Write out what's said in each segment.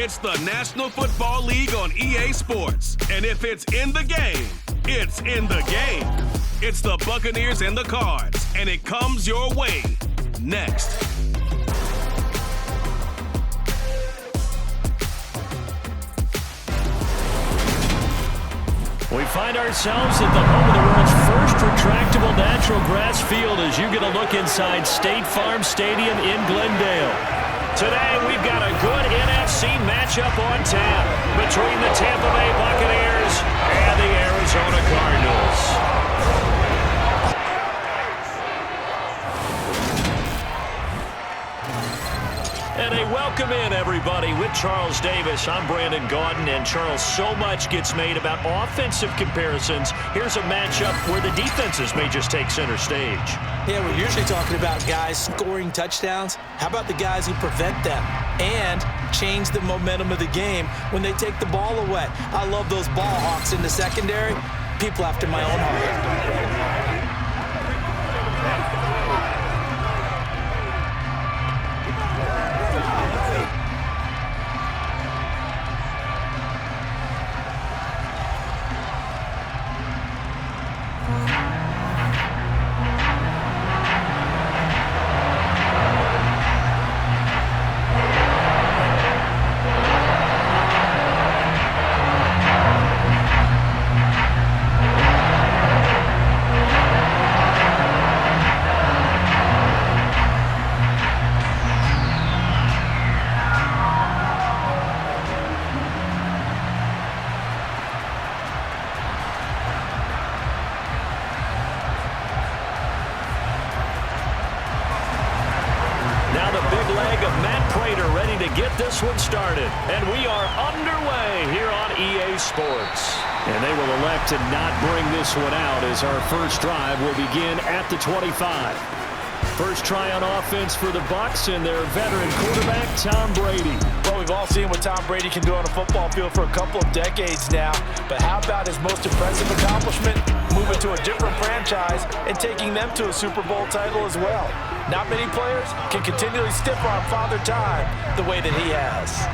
It's the National Football League on EA Sports. And if it's in the game, it's in the game. It's the Buccaneers and the Cards, and it comes your way next. We find ourselves at the home of the world's first retractable natural grass field as you get a look inside State Farm Stadium in Glendale. Today, we've got a good NFC matchup on tap between the Tampa Bay Buccaneers and the Arizona Cardinals. And a welcome in, everybody, with Charles Davis. I'm Brandon Gaudin, and Charles, so much gets made about offensive comparisons. Here's a matchup where the defenses may just take center stage. Yeah, we're usually talking about guys scoring touchdowns. How about the guys who prevent them and change the momentum of the game when they take the ball away? I love those ball hawks in the secondary. People after my own heart. This one started, and we are underway here on EA Sports. And they will elect to not bring this one out as our first drive will begin at the 25. First try on offense for the Bucs and their veteran quarterback, Tom Brady. Well, we've all seen what Tom Brady can do on a football field for a couple of decades now. But how about his most impressive accomplishment? Moving to a different franchise and taking them to a Super Bowl title as well. Not many players can continually stiff-arm Father Time the way that he has.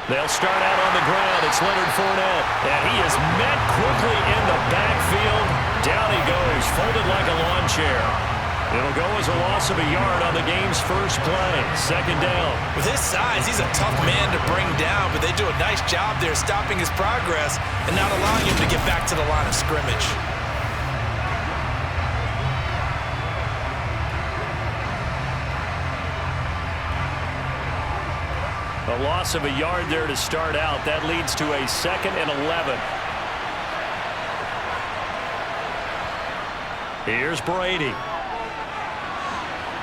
They'll start out on the ground. It's Leonard Fournette. And he is met quickly in the backfield. Down he goes, folded like a lawn chair. It'll go as a loss of a yard on the game's first play. Second down. With his size, he's a tough man to bring down, but they do a nice job there stopping his progress and not allowing him to get back to the line of scrimmage. A loss of a yard there to start out. That leads to a 2nd and 11. Here's Brady.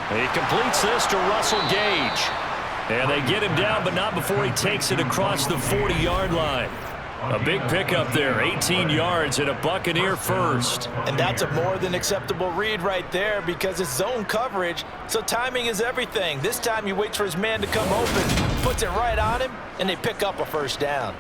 He completes this to Russell Gage. And they get him down, but not before he takes it across the 40-yard line. A big pickup there, 18 yards and a Buccaneer first. And that's a more than acceptable read right there because it's zone coverage, so timing is everything. This time he waits for his man to come open, puts it right on him, and they pick up a first down.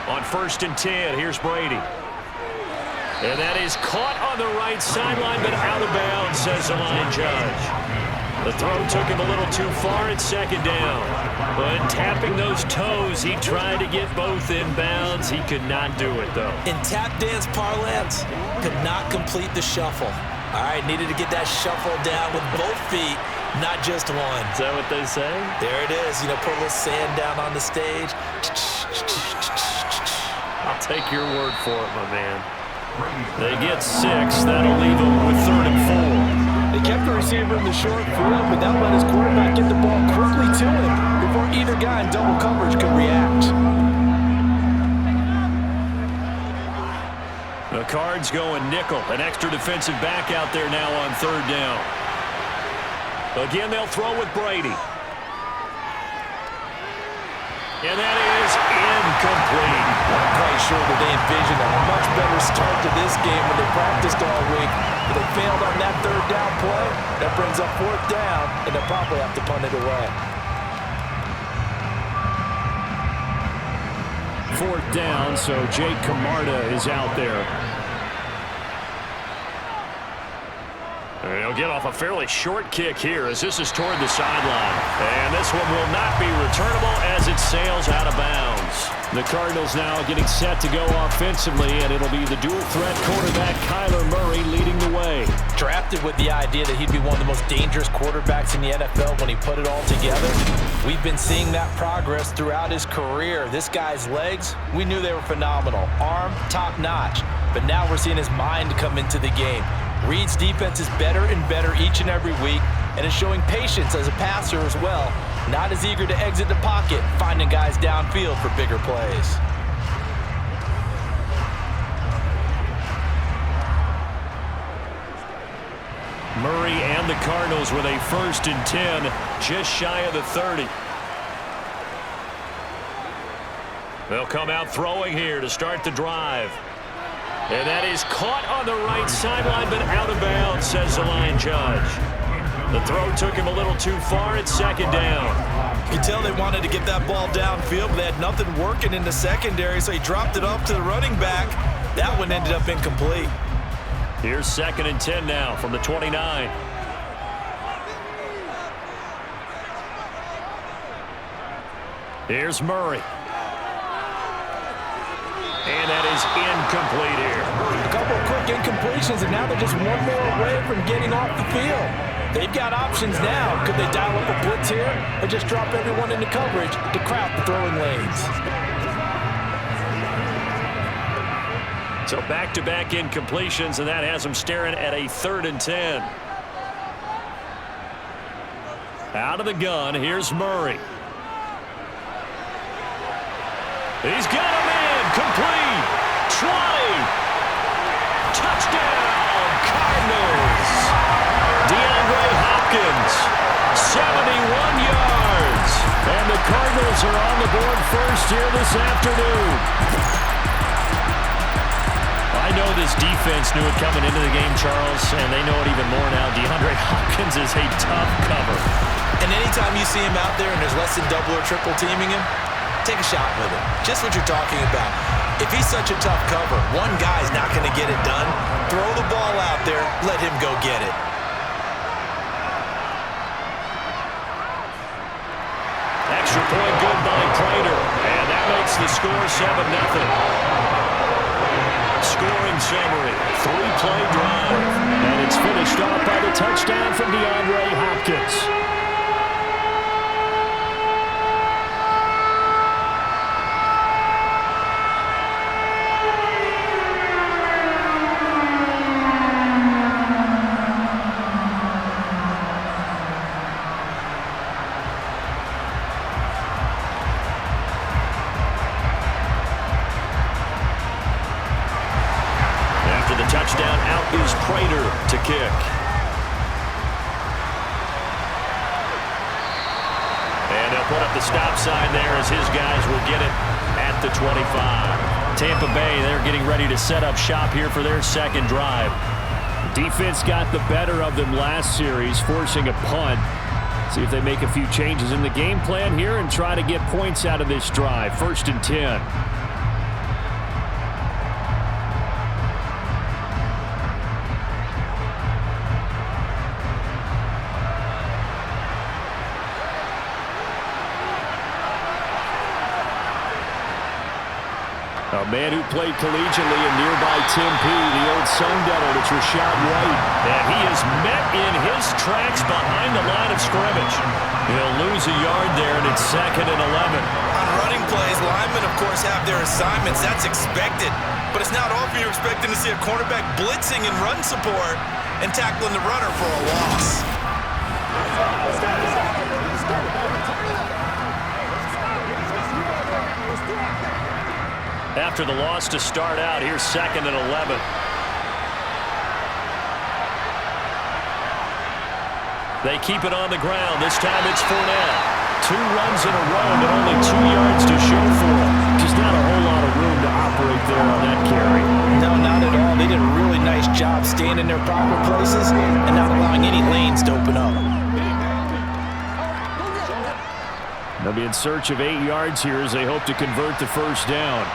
On 1st and 10, here's Brady. And that is caught on the right sideline, but out of bounds, says the line judge. The throw took him a little too far at 2nd down. But tapping those toes, he tried to get both in bounds. He could not do it, though. In tap dance parlance, could not complete the shuffle. All right, needed to get that shuffle down with both feet, not just one. Is that what they say? There it is. You know, put a little sand down on the stage. I'll take your word for it, my man. They get 6. That'll leave them with 3rd and 4. They kept the receiver in the short field, but that let his quarterback get the ball quickly to him before either guy in double coverage could react. Cards going nickel. An extra defensive back out there now on third down. Again, they'll throw with Brady. And that is incomplete. I'm quite sure that they envisioned a much better start to this game when they practiced all week. But they failed on that third down play. That brings up fourth down, and they'll probably have to punt it away. Fourth down, so Jake Camarda is out there. He'll get off a fairly short kick here as this is toward the sideline. And this one will not be returnable as it sails out of bounds. The Cardinals now getting set to go offensively, and it'll be the dual-threat quarterback Kyler Murray leading the way. Drafted with the idea that he'd be one of the most dangerous quarterbacks in the NFL when he put it all together. We've been seeing that progress throughout his career. This guy's legs, we knew they were phenomenal. Arm, top-notch. But now we're seeing his mind come into the game. Reed's defense is better and better each and every week, and is showing patience as a passer as well. Not as eager to exit the pocket, finding guys downfield for bigger plays. Murray and the Cardinals with a 1st and 10, just shy of the 30. They'll come out throwing here to start the drive. And that is caught on the right sideline, but out of bounds, says the line judge. The throw took him a little too far at 2nd down. You can tell they wanted to get that ball downfield, but they had nothing working in the secondary, so he dropped it off to the running back. That one ended up incomplete. Here's 2nd and 10 now from the 29. Here's Murray. And that is incomplete here. A couple of quick incompletions, and now they're just one more away from getting off the field. They've got options now. Could they dial up a blitz here or just drop everyone into coverage to crowd the throwing lanes? So back-to-back incompletions, and that has them staring at a 3rd and 10. Out of the gun, here's Murray. He's got him in. Complete. 20. Touchdown, Cardinals. DeAndre Hopkins, 71 yards. And the Cardinals are on the board first here this afternoon. I know this defense knew it coming into the game, Charles, and they know it even more now. DeAndre Hopkins is a tough cover. And anytime you see him out there and there's less than double or triple teaming him, take a shot with him. Just what you're talking about. If he's such a tough cover, one guy's not going to get it done. Throw the ball out there, let him go get it. Extra point good by Prater, and that makes the score 7-0. Scoring summary, 3-play drive, and it's finished off by the touchdown from DeAndre Hopkins. Touchdown, out is Prater to kick. And they'll put up the stop sign there as his guys will get it at the 25. Tampa Bay, they're getting ready to set up shop here for their 2nd drive. Defense got the better of them last series, forcing a punt. See if they make a few changes in the game plan here and try to get points out of this drive. 1st and 10. A man who played collegiately in nearby Tempe, the old Sun Devil, it's Rashad White. And he is met in his tracks behind the line of scrimmage. He'll lose a yard there, and it's 2nd and 11. On running plays, linemen, of course, have their assignments. That's expected. But it's not often you're expecting to see a cornerback blitzing and run support and tackling the runner for a loss. After the loss to start out, here's 2nd and 11. They keep it on the ground. This time it's Fournette. 2 runs in a row, but only 2 yards to show for it. Just not a whole lot of room to operate there on that carry. No, not at all. They did a really nice job staying in their proper places and not allowing any lanes to open up. They'll be in search of 8 yards here as they hope to convert the first down.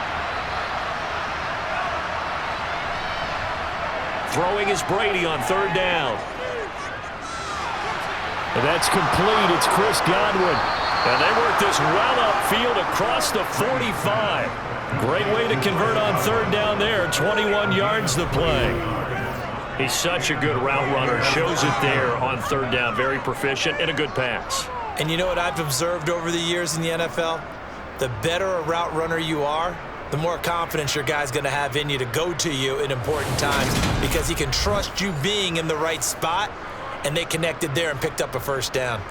Throwing is Brady on 3rd down. And that's complete. It's Chris Godwin. And they work this well upfield across the 45. Great way to convert on 3rd down there. 21 yards the play. He's such a good route runner. Shows it there on 3rd down. Very proficient and a good pass. And you know what I've observed over the years in the NFL? The better a route runner you are, the more confidence your guy's going to have in you to go to you in important times because he can trust you being in the right spot, and they connected there and picked up a first down.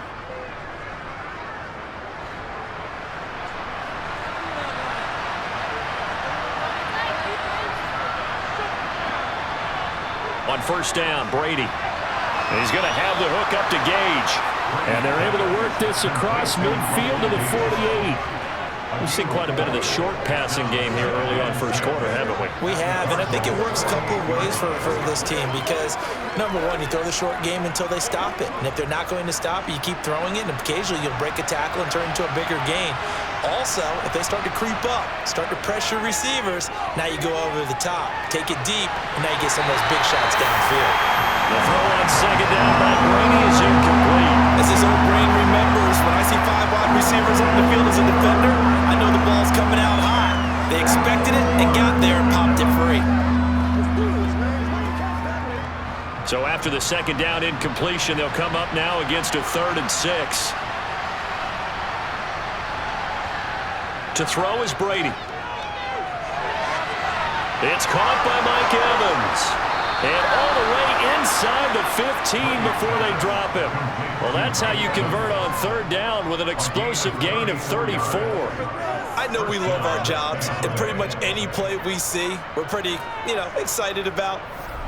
On 1st down, Brady. And he's going to have the hook up to Gage. And they're able to work this across midfield to the 48. We've seen quite a bit of the short passing game here early on 1st quarter, haven't we? We have, and I think it works a couple of ways for this team because, number one, you throw the short game until they stop it. And if they're not going to stop it, you keep throwing it, and occasionally you'll break a tackle and turn it into a bigger gain. Also, if they start to creep up, start to pressure receivers, now you go over the top, take it deep, and now you get some of those big shots downfield. The throw on 2nd down by Brady is incomplete. As his old brain remembers, when I see 5 wide receivers on the field as a defender, I know the ball's coming out high. They expected it and got there and popped it free. So after the 2nd down incompletion, they'll come up now against a 3rd and 6. To throw is Brady. It's caught by Mike Evans. And all the way inside the 15 before they drop him. Well, that's how you convert on 3rd down with an explosive gain of 34. I know we love our jobs, and pretty much any play we see, we're pretty, excited about.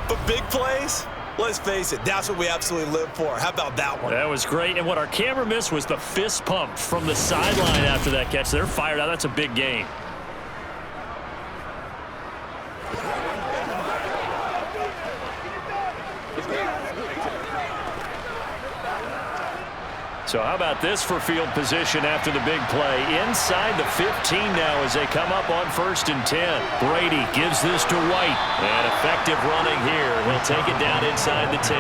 But big plays, let's face it, that's what we absolutely live for. How about that one? That was great. And what our camera missed was the fist pump from the sideline after that catch. They're fired out. That's a big gain. So how about this for field position after the big play? Inside the 15 now as they come up on 1st and 10. Brady gives this to White. And effective running here. He'll take it down inside the 10.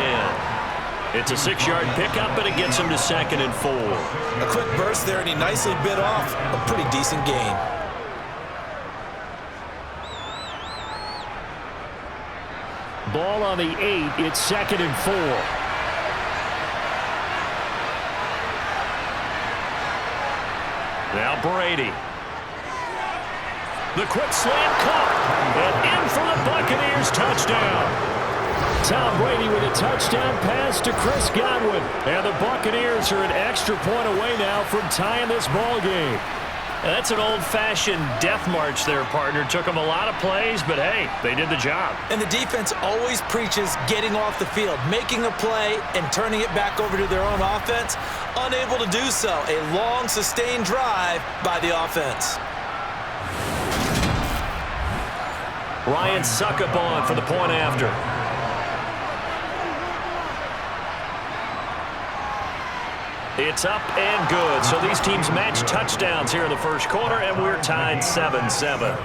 It's a 6-yard pickup, but it gets him to 2nd and 4. A quick burst there, and he nicely bit off a pretty decent gain. Ball on the 8. It's 2nd and 4. Now Brady. The quick slant caught. And in for the Buccaneers touchdown. Tom Brady with a touchdown pass to Chris Godwin. And the Buccaneers are an extra point away now from tying this ball game. And that's an old-fashioned death march there, partner. Took them a lot of plays, but hey, they did the job. And the defense always preaches getting off the field, making a play, and turning it back over to their own offense. Unable to do so. A long, sustained drive by the offense. Ryan Succop for the point after. It's up and good. So these teams match touchdowns here in the 1st quarter, and we're tied 7-7.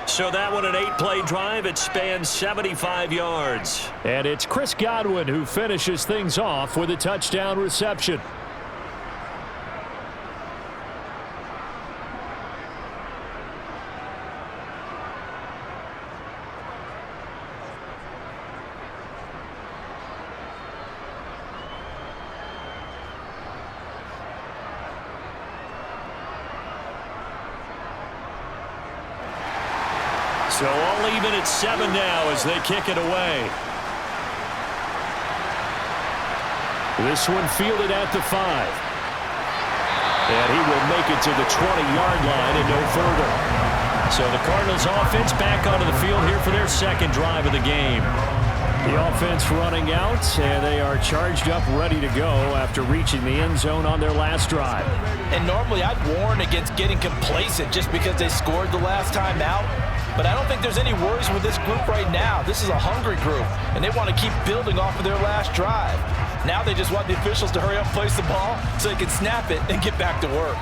So that one, an 8-play drive. It spans 75 yards. And it's Chris Godwin who finishes things off with a touchdown reception. So all even at 7 now as they kick it away. This one fielded at the 5. And he will make it to the 20-yard line and no further. So the Cardinals offense back onto the field here for their 2nd drive of the game. The offense running out, and they are charged up, ready to go after reaching the end zone on their last drive. And normally I'd warn against getting complacent just because they scored the last time out. But I don't think there's any worries with this group right now. This is a hungry group, and they want to keep building off of their last drive. Now they just want the officials to hurry up, place the ball, so they can snap it and get back to work.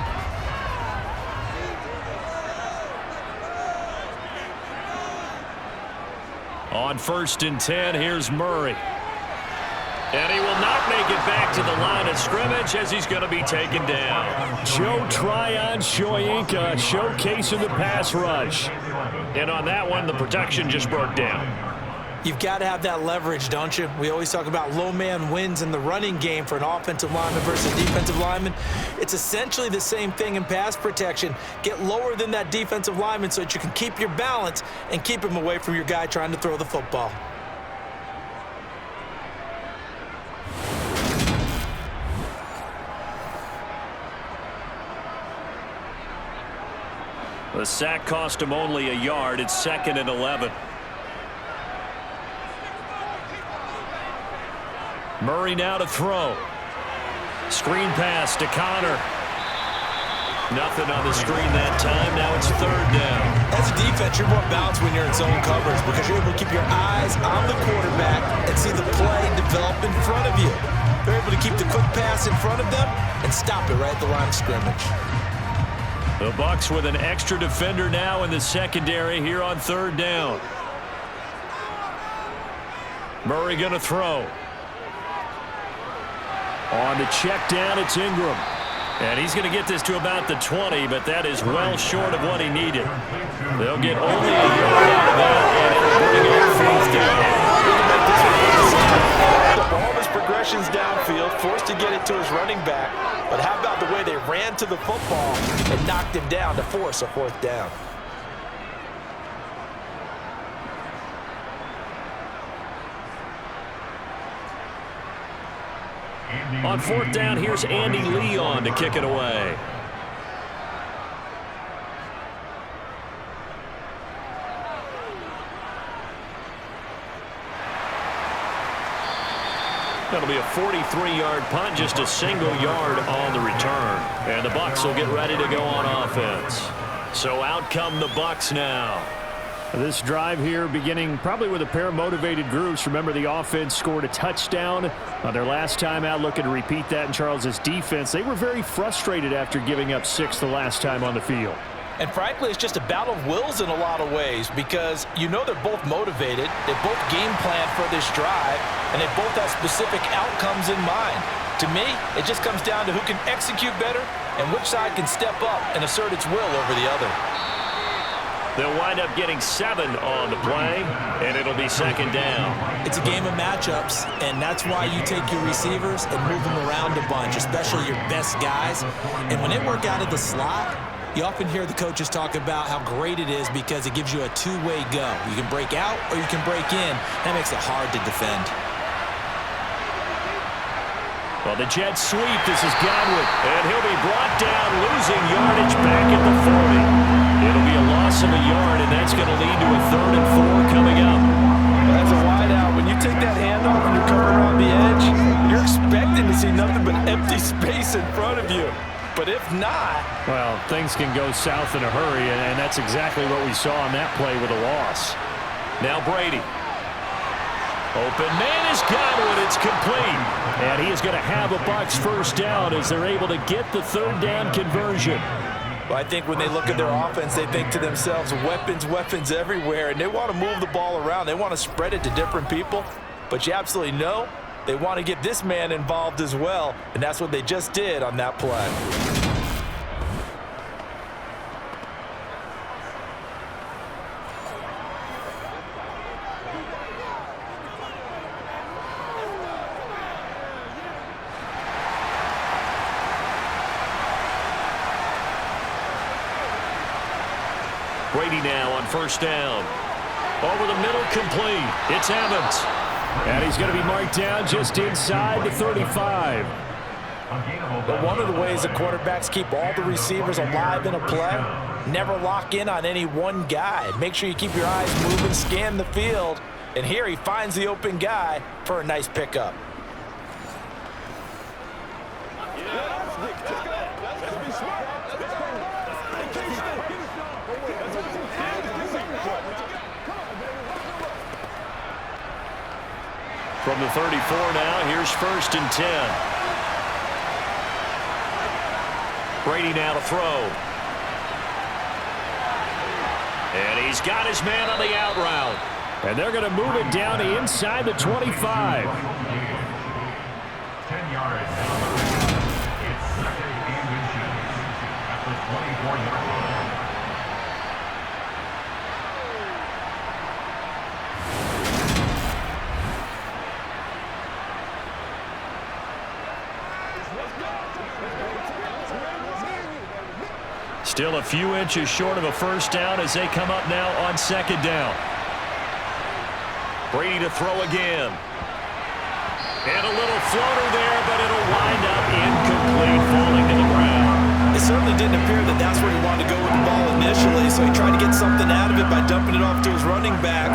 On 1st and 10, here's Murray. And he will not make it back to the line of scrimmage as he's going to be taken down. Joe Tryon-Shoyinka showcasing the pass rush. And on that one, the protection just broke down. You've got to have that leverage, don't you? We always talk about low man wins in the running game for an offensive lineman versus defensive lineman. It's essentially the same thing in pass protection. Get lower than that defensive lineman so that you can keep your balance and keep him away from your guy trying to throw the football. The sack cost him only a yard. It's 2nd and 11. Murray now to throw. Screen pass to Connor. Nothing on the screen that time. Now it's 3rd down. As a defense, you're more balanced when you're in zone coverage because you're able to keep your eyes on the quarterback and see the play develop in front of you. They're able to keep the quick pass in front of them and stop it right at the line of scrimmage. The Bucs with an extra defender now in the secondary here on 3rd down. Murray going to throw. On the check down, it's Ingram. And he's going to get this to about the 20, but that is well short of what he needed. They'll get only a yard out of that, and it'll bring up 4th down. The ball is progressions downfield, forced to get it to his running back. But how about the way they ran to the football and knocked him down to force a 4th down? On 4th down, here's Andy Leon to kick it away. That'll be a 43-yard punt, just a single yard on the return. And the Bucs will get ready to go on offense. So out come the Bucs now. This drive here beginning probably with a pair of motivated groups. Remember, the offense scored a touchdown on their last time out. Looking to repeat that in Charles's defense. They were very frustrated after giving up 6 the last time on the field. And frankly, it's just a battle of wills in a lot of ways because you know they're both motivated. They both game plan for this drive, and they both have specific outcomes in mind. To me, it just comes down to who can execute better and which side can step up and assert its will over the other. They'll wind up getting 7 on the play, and it'll be 2nd down. It's a game of matchups, and that's why you take your receivers and move them around a bunch, especially your best guys. And when they work out of the slot, you often hear the coaches talk about how great it is because it gives you a two-way go. You can break out or you can break in. That makes it hard to defend. Well, the jet sweep, this is Godwin, and he'll be brought down, losing yardage back at the 40. It'll be a loss of a yard, and that's going to lead to a 3rd and 4 coming up. That's a wide out. When you take that handoff and you're coming around the edge, you're expecting to see nothing but empty space in front of you. But if not... Well, things can go south in a hurry, and that's exactly what we saw on that play with a loss. Now Brady. Open man is Godwin. It's complete. And he is going to have a Bucs 1st down as they're able to get the 3rd down conversion. Well, I think when they look at their offense, they think to themselves, weapons, weapons everywhere, and they want to move the ball around. They want to spread it to different people, but you absolutely know they want to get this man involved as well, and that's what they just did on that play. Brady now on 1st down. Over the middle, complete. It's Evans. And he's going to be marked down just inside the 35. But one of the ways the quarterbacks keep all the receivers alive in a play, never lock in on any one guy. Make sure you keep your eyes moving, scan the field, And here he finds the open guy for a nice pickup. From the 34 now, here's 1st and 10. Brady now to throw. And he's got his man on the out route. And they're going to move it down to inside the 25. 10 yards. It's 2nd and inches at the 24-yard line. Still a few inches short of a first down as they come up now on 2nd down. Brady to throw again. And a little floater there, but it'll wind up incomplete, falling to the ground. It certainly didn't appear that that's where he wanted to go with the ball initially, so he tried to get something out of it by dumping it off to his running back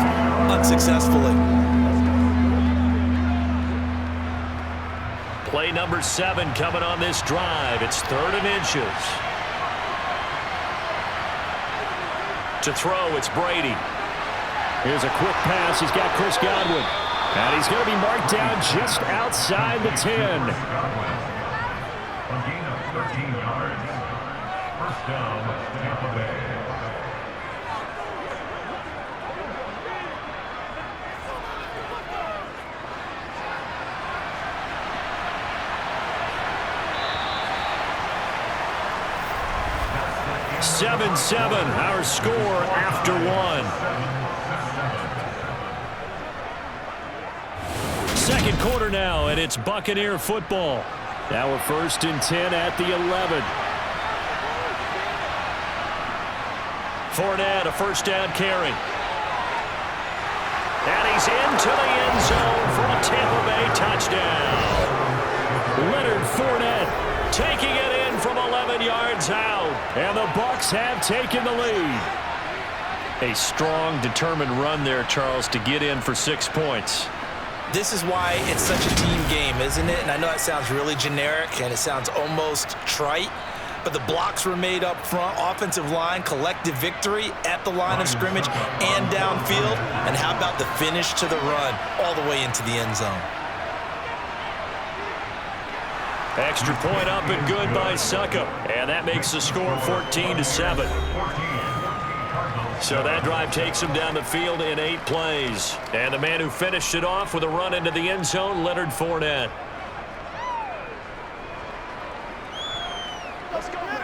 unsuccessfully. Play number 7 coming on this drive. It's 3rd and inches. To throw, it's Brady. Here's a quick pass. He's got Chris Godwin. And he's going to be marked down just outside the 10. A gain of 13 yards. First down, Tampa Bay. Our score after 1. Second quarter now, and it's Buccaneer football. Now we're 1st and 10 at the 11. Fournette, a first down carry. And he's into the end zone for a Tampa Bay touchdown. Leonard Fournette taking it in from 11 yards out. And the Bucs have taken the lead. A strong, determined run there, Charles, to get in for 6 points. This is why it's such a team game, isn't it? And I know it sounds really generic and it sounds almost trite, but the blocks were made up front, offensive line, collective victory at the line of scrimmage and downfield. And how about the finish to the run all the way into the end zone? Extra point up and good by Succop. And that makes the score 14-7. So that drive takes him down the field in 8 plays. And the man who finished it off with a run into the end zone, Leonard Fournette. Let's go, man.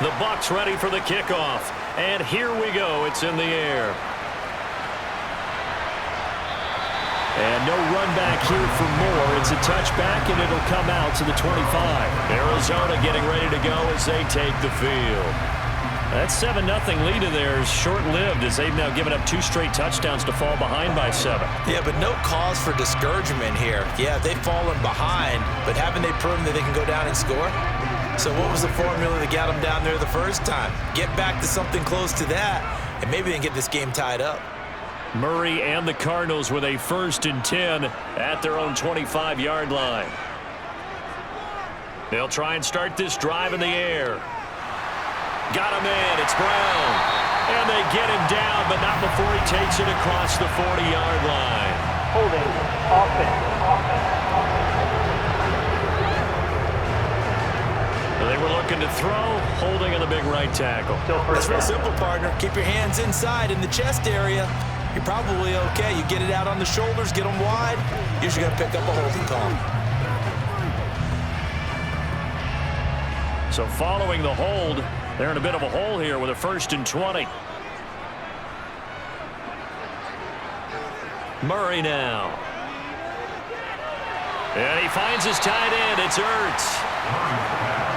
The Bucs ready for the kickoff. And here we go. It's in the air. And no run back here for more. It's a touchback, and it'll come out to the 25. Arizona getting ready to go as they take the field. That 7-0 lead of theirs short-lived as they've now given up 2 straight touchdowns to fall behind by 7. Yeah, but no cause for discouragement here. Yeah, they've fallen behind, but haven't they proven that they can go down and score? So what was the formula that got them down there the first time? Get back to something close to that, and maybe they can get this game tied up. Murray and the Cardinals with a 1st and 10 at their own 25-yard line. They'll try and start this drive in the air. Got him in. It's Brown. And they get him down, but not before he takes it across the 40-yard line. Holding offense. They were looking to throw, holding on the big right tackle. It's real simple, partner. Keep your hands inside in the chest area. You're probably okay. You get it out on the shoulders, get them wide. Usually going to pick up a holding call. So following the hold, they're in a bit of a hole here with a 1st and 20. Murray now. And he finds his tight end. It's Ertz.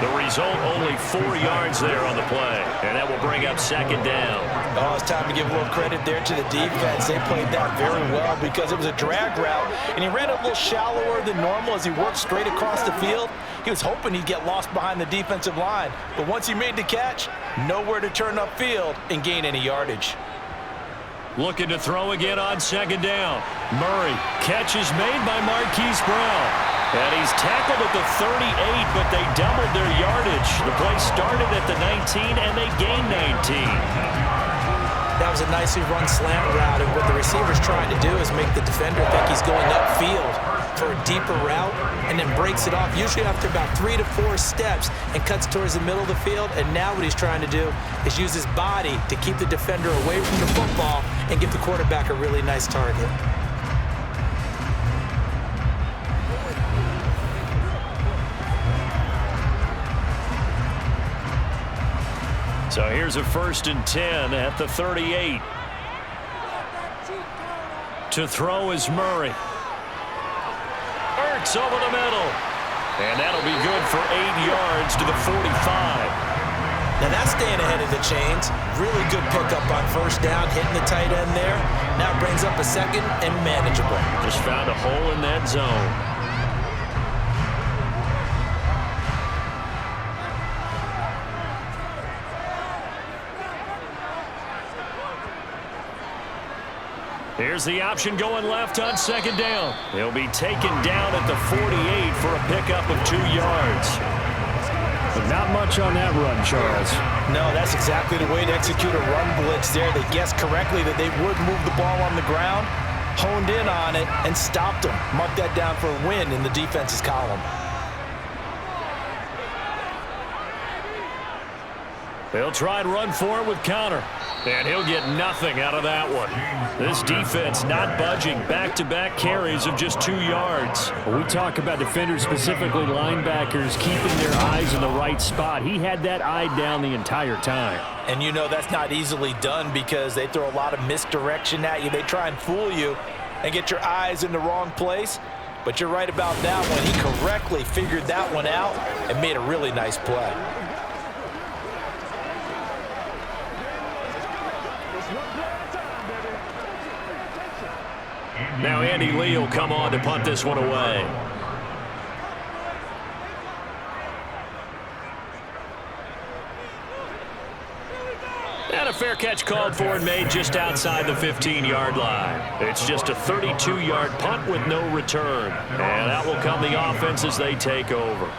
The result, only 4 yards there on the play. And that will bring up second down. Oh, it's time to give a little credit there to the defense. They played that very well because it was a drag route, and he ran a little shallower than normal as he worked straight across the field. He was hoping he'd get lost behind the defensive line, but once he made the catch, nowhere to turn upfield and gain any yardage. Looking to throw again on second down. Murray, catch is made by Marquise Brown. And he's tackled at the 38, but they doubled their yardage. The play started at the 19, and they gained 19. That was a nicely run slant route, and what the receiver's trying to do is make the defender think he's going upfield for a deeper route, and then breaks it off, usually after about 3 to 4 steps, and cuts towards the middle of the field. And now what he's trying to do is use his body to keep the defender away from the football and give the quarterback a really nice target. So here's a 1st and 10 at the 38. To throw is Murray. Ertz over the middle. And that'll be good for 8 yards to the 45. Now that's staying ahead of the chains. Really good pickup on 1st down, hitting the tight end there. Now brings up a 2nd and manageable. Just found a hole in that zone. Here's the option going left on 2nd down. He'll be taken down at the 48 for a pickup of 2 yards. But not much on that run, Charles. No, that's exactly the way to execute a run blitz there. They guessed correctly that they would move the ball on the ground, honed in on it, and stopped them. Mark that down for a win in the defense's column. They'll try and run for it with counter. And he'll get nothing out of that one. This defense not budging. Back-to-back carries of just 2 yards. When we talk about defenders, specifically linebackers, keeping their eyes in the right spot. He had that eye down the entire time. And you know that's not easily done because they throw a lot of misdirection at you. They try and fool you and get your eyes in the wrong place. But you're right about that one. He correctly figured that one out and made a really nice play. Now Andy Lee will come on to punt this one away. And a fair catch called for and made just outside the 15-yard line. It's just a 32-yard punt with no return. And out will come the offense as they take over.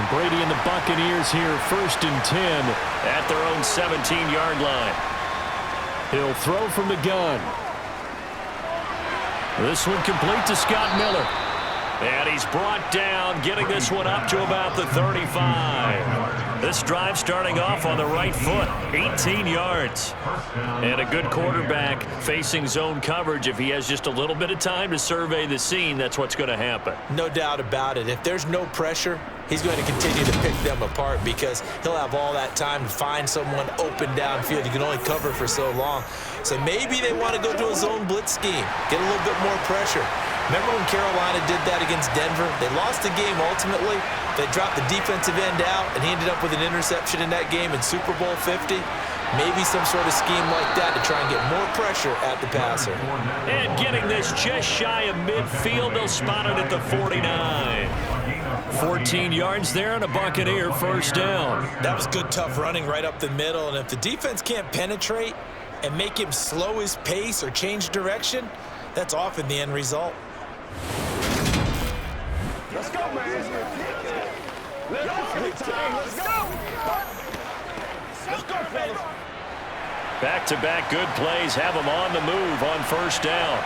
Brady and the Buccaneers here, 1st and 10 at their own 17-yard line. He'll throw from the gun. This one complete to Scott Miller. And he's brought down, getting this one up to about the 35. This drive starting off on the right foot, 18 yards. And a good quarterback facing zone coverage. If he has just a little bit of time to survey the scene, that's what's going to happen. No doubt about it. If there's no pressure, he's going to continue to pick them apart because he'll have all that time to find someone open downfield. You can only cover for so long. So maybe they want to go to a zone blitz scheme, get a little bit more pressure. Remember when Carolina did that against Denver? They lost the game ultimately. They dropped the defensive end out, and he ended up with an interception in that game in Super Bowl 50. Maybe some sort of scheme like that to try and get more pressure at the passer. And getting this just shy of midfield, they'll spot it at the 49. 14 yards there and a Buccaneer 1st down. That was good, tough running right up the middle. And if the defense can't penetrate and make him slow his pace or change direction, that's often the end result. Let's go, man. Let's go. Let's go, fellas. Back-to-back good plays have him on the move on 1st down.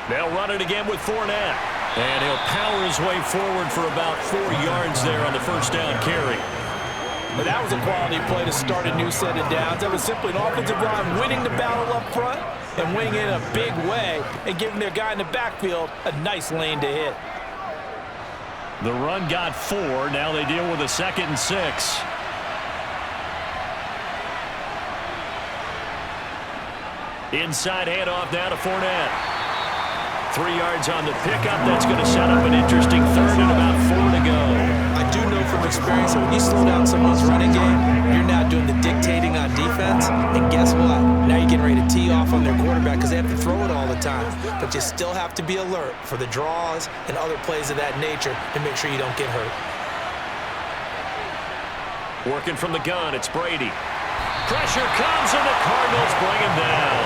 They'll run it again with Fournette. And he'll power his way forward for about 4 yards there on the 1st down carry. But that was a quality play to start a new set of downs. That was simply an offensive line winning the battle up front and winning it in a big way and giving their guy in the backfield a nice lane to hit. The run got 4. Now they deal with a 2nd and 6. Inside handoff now to Fournette. 3 yards on the pickup. That's going to set up an interesting 3rd and about 4 to go. I do know from experience that when you slow down someone's running game, you're not doing the dictating on defense. And guess what? Now you're getting ready to tee off on their quarterback because they have to throw it all the time. But you still have to be alert for the draws and other plays of that nature to make sure you don't get hurt. Working from the gun, it's Brady. Pressure comes, and the Cardinals bring him down.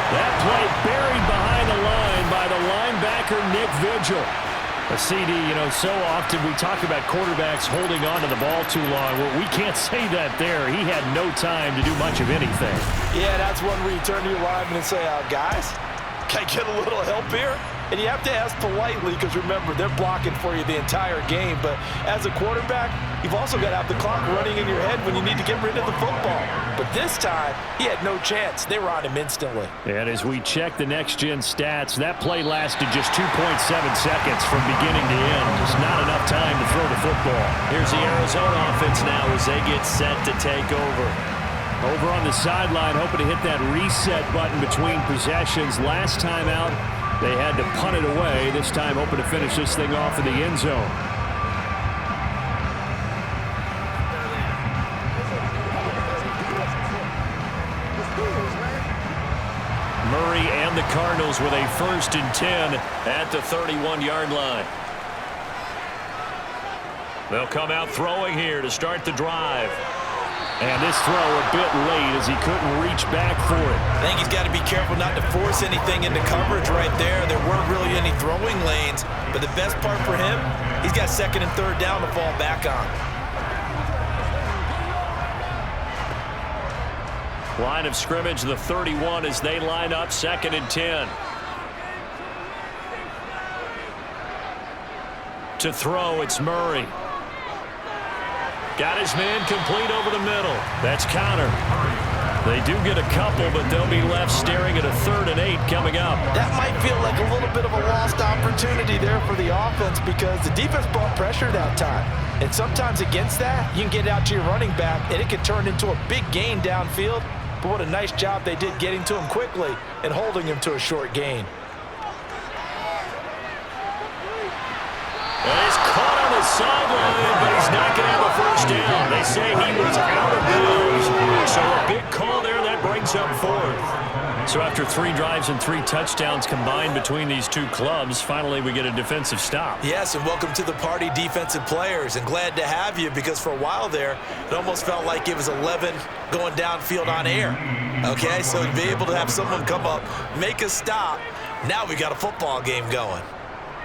That play buried behind the line by the linebacker, Nick Vigil. A CD, so often we talk about quarterbacks holding on to the ball too long. Well, we can't say that there. He had no time to do much of anything. Yeah, that's one where you turn to your lineman and say, guys, can I get a little help here? And you have to ask politely because, remember, they're blocking for you the entire game. But as a quarterback, you've also got to have the clock running in your head when you need to get rid of the football. But this time, he had no chance. They were on him instantly. And as we check the next-gen stats, that play lasted just 2.7 seconds from beginning to end. Just not enough time to throw the football. Here's the Arizona offense now as they get set to take over. Over on the sideline, hoping to hit that reset button between possessions. Last time out, they had to punt it away. This time, hoping to finish this thing off in the end zone. Murray and the Cardinals with a 1st and 10 at the 31-yard line. They'll come out throwing here to start the drive. And this throw a bit late as he couldn't reach back for it. I think he's got to be careful not to force anything into coverage right there. There weren't really any throwing lanes, but the best part for him, he's got 2nd and 3rd down to fall back on. Line of scrimmage, the 31 as they line up 2nd and 10. To throw, it's Murray. Got his man complete over the middle. That's counter. They do get a couple, but they'll be left staring at a 3rd and 8 coming up. That might feel like a little bit of a lost opportunity there for the offense because the defense brought pressure that time. And sometimes against that, you can get out to your running back, and it can turn into a big gain downfield. But what a nice job they did getting to him quickly and holding him to a short gain. And he's caught on the sideline, but he's not going to have a 1st down. They say he was out of bounds. So a big call there, that brings up 4th. So after 3 drives and 3 touchdowns combined between these two clubs, finally we get a defensive stop. Yes, and welcome to the party, defensive players. And glad to have you because for a while there, it almost felt like it was 11 going downfield on air. Okay, so to be able to have someone come up, make a stop, now we got a football game going.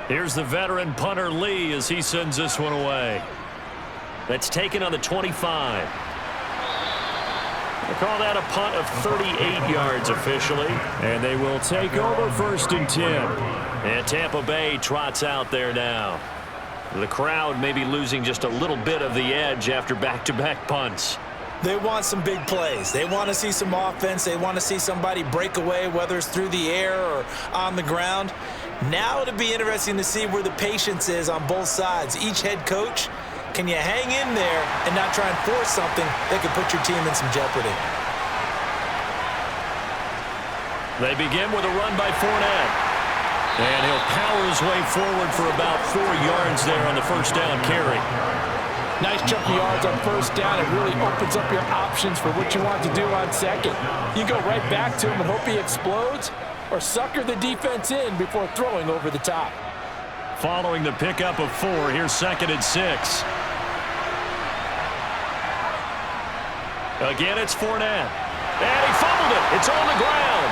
Here's the veteran punter Lee as he sends this one away. That's taken on the 25. They call that a punt of 38 yards officially. And they will take over 1st and 10. And Tampa Bay trots out there now. The crowd may be losing just a little bit of the edge after back-to-back punts. They want some big plays. They want to see some offense. They want to see somebody break away, whether it's through the air or on the ground. Now it'll be interesting to see where the patience is on both sides. Each head coach, can you hang in there and not try and force something that could put your team in some jeopardy? They begin with a run by Fournette. And he'll power his way forward for about 4 yards there on the 1st down carry. Nice chunk of yards on 1st down. It really opens up your options for what you want to do on 2nd. You go right back to him and hope he explodes, or sucker the defense in before throwing over the top. Following the pickup of 4, here's 2nd and 6. Again, it's Fournette. And he fumbled it. It's on the ground.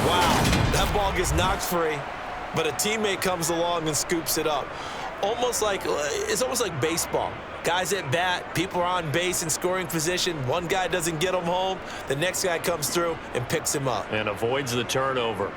Wow, that ball gets knocked free, but a teammate comes along and scoops it up. It's almost like baseball. Guys at bat, people are on base in scoring position. One guy doesn't get him home. The next guy comes through and picks him up. And avoids the turnover.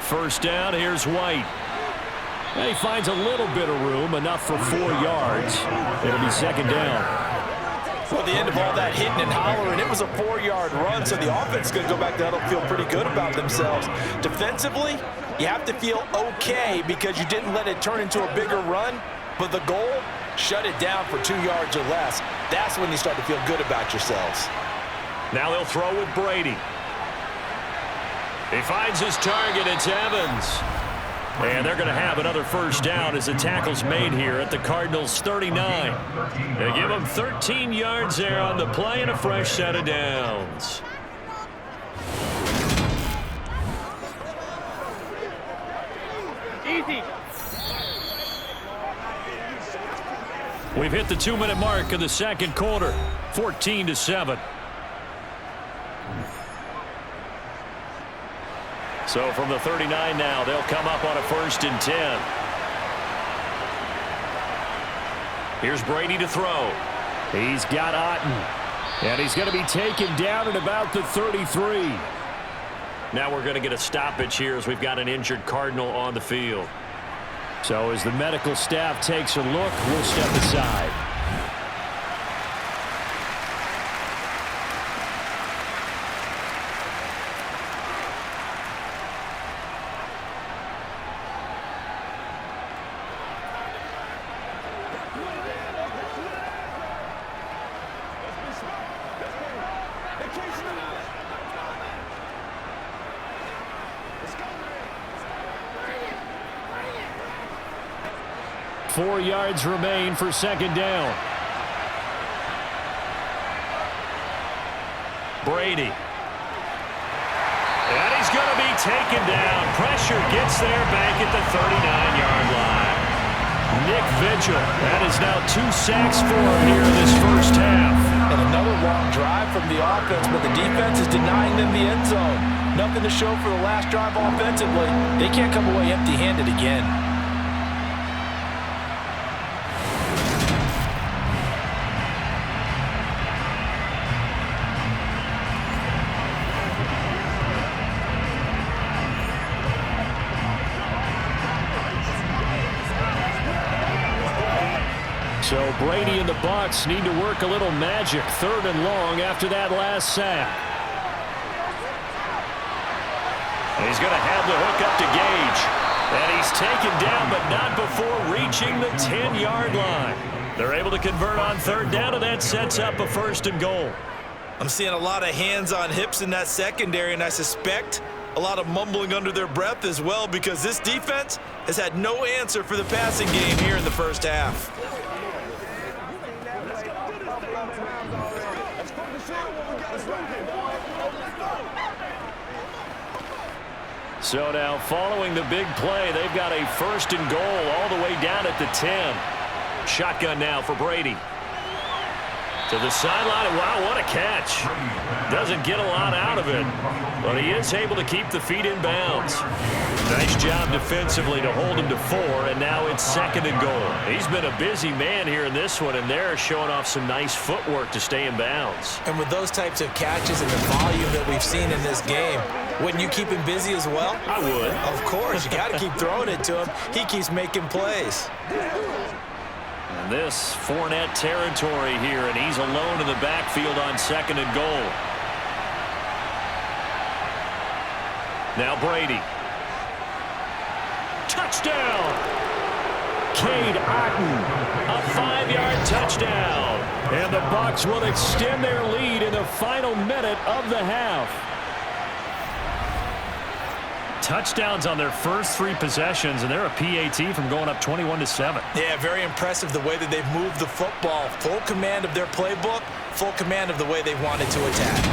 first down. Here's White. He finds a little bit of room, enough for 4 yards. It'll be second down. Well, the end of all that hitting and hollering, it was a 4-yard run, so the offense is going to go back down and feel pretty good about themselves. Defensively, you have to feel okay because you didn't let it turn into a bigger run, but the goal, shut it down for 2 yards or less. That's when you start to feel good about yourselves. Now they'll throw with Brady. He finds his target. It's Evans. And they're going to have another first down as the tackle's made here at the Cardinals' 39. They give them 13 yards there on the play and a fresh set of downs. Easy. We've hit the 2-minute mark of the second quarter, 14-7. So from the 39 now, they'll come up on a 1st and 10. Here's Brady to throw. He's got Otten. And he's going to be taken down at about the 33. Now we're going to get a stoppage here as we've got an injured Cardinal on the field. So as the medical staff takes a look, we'll step aside. Four yards remain for second down. Brady. And he's going to be taken down. Pressure gets there back at the 39-yard line. Nick Vigil. That is now 2 sacks for him here in this first half. And another long drive from the offense, but the defense is denying them the end zone. Nothing to show for the last drive offensively. They can't come away empty-handed again. So Brady and the Bucs need to work a little magic, 3rd and long after that last sack. He's going to have the hook up to Gage. And he's taken down, but not before reaching the 10-yard line. They're able to convert on 3rd down, and that sets up a 1st and goal. I'm seeing a lot of hands on hips in that secondary, and I suspect a lot of mumbling under their breath as well because this defense has had no answer for the passing game here in the first half. So now following the big play, they've got a 1st and goal all the way down at the 10. Shotgun now for Brady. To the sideline. Wow, what a catch. Doesn't get a lot out of it, but he is able to keep the feet in bounds. Nice job defensively to hold him to 4, and now it's 2nd and goal. He's been a busy man here in this one, and they're showing off some nice footwork to stay in bounds. And with those types of catches and the volume that we've seen in this game, wouldn't you keep him busy as well? I would. Of course. You got to keep throwing it to him. He keeps making plays. And this Fournette territory here, and he's alone in the backfield on 2nd and goal. Now Brady. Touchdown! Cade Otten, a 5-yard touchdown. And the Bucs will extend their lead in the final minute of the half. Touchdowns on their first 3 possessions, and they're a PAT from going up 21-7. Yeah, very impressive the way that they've moved the football. Full command of their playbook, full command of the way they wanted to attack.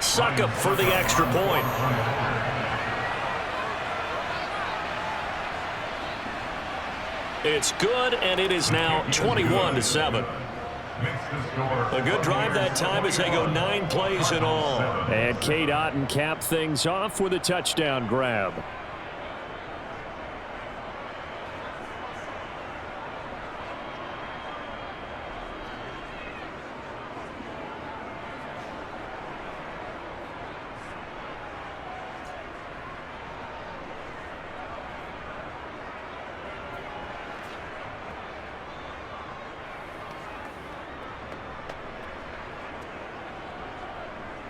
Succop for the extra point. It's good, and it is now 21-7. A good drive that time as they go 9 plays in all. And Cade Otten capped things off with a touchdown grab.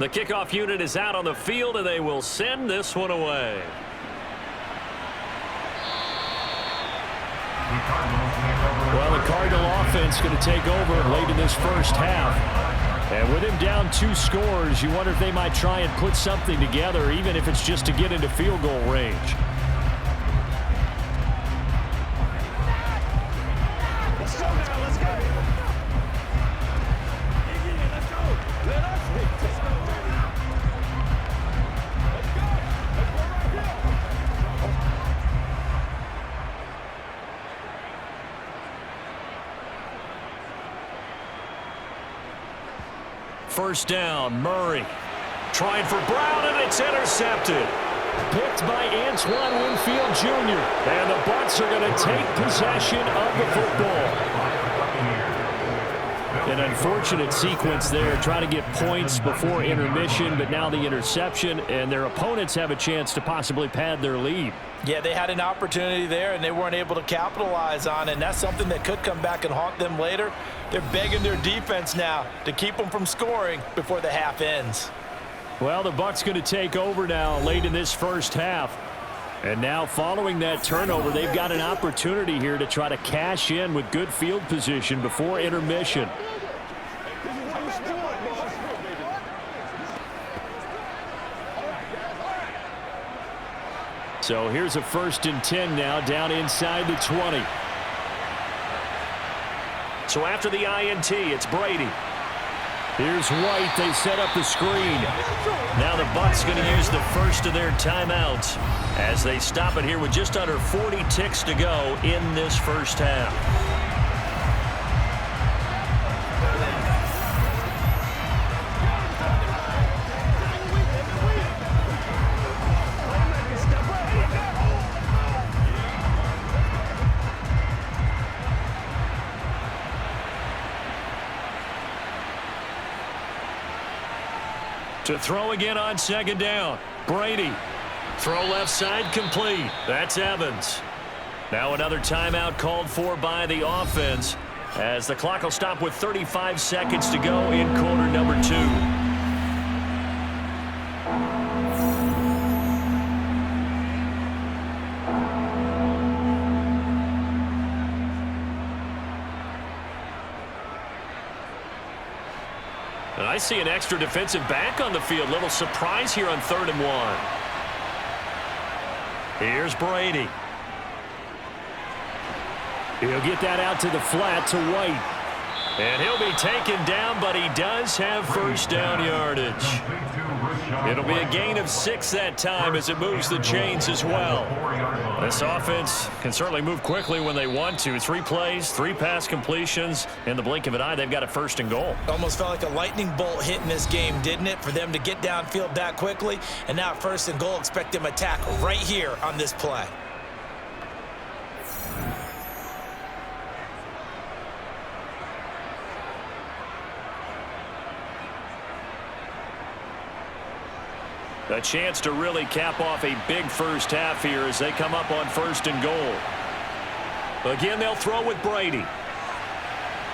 The kickoff unit is out on the field, and they will send this one away. Well, the Cardinal offense going to take over late in this first half. And with him down 2 scores, you wonder if they might try and put something together, even if it's just to get into field goal range. Let's go now, let's go. Let's go. Let us hit. Let's go. Let's go. Let's go right here. First down, Murray. Trying for Brown, and it's intercepted. Picked by Antoine Winfield Jr. And the Bucs are going to take possession of the football. An unfortunate sequence there, trying to get points before intermission, but now the interception, and their opponents have a chance to possibly pad their lead. Yeah, they had an opportunity there, and they weren't able to capitalize on it, and that's something that could come back and haunt them later. They're begging their defense now to keep them from scoring before the half ends. Well, the Bucs going to take over now late in this first half. And now following that turnover, they've got an opportunity here to try to cash in with good field position before intermission. So here's a 1st and 10 now down inside the 20. So after the INT, it's Brady. Here's White. They set up the screen. Now the Bucs going to use the first of their timeouts as they stop it here with just under 40 ticks to go in this first half. To throw again on 2nd down. Brady. Throw left side complete. That's Evans. Now another timeout called for by the offense as the clock will stop with 35 seconds to go in quarter number 2. And I see an extra defensive back on the field. Little surprise here on 3rd and 1. Here's Brady. He'll get that out to the flat to White. And he'll be taken down, but he does have first down yardage. It'll be a gain of 6 that time as it moves the chains as well. This offense can certainly move quickly when they want to. 3 plays, 3 pass completions. In the blink of an eye, they've got a 1st and goal. Almost felt like a lightning bolt hit in this game, didn't it? For them to get downfield that quickly. And now 1st and goal, expect them to attack right here on this play. A chance to really cap off a big first half here as they come up on 1st and goal. Again, they'll throw with Brady.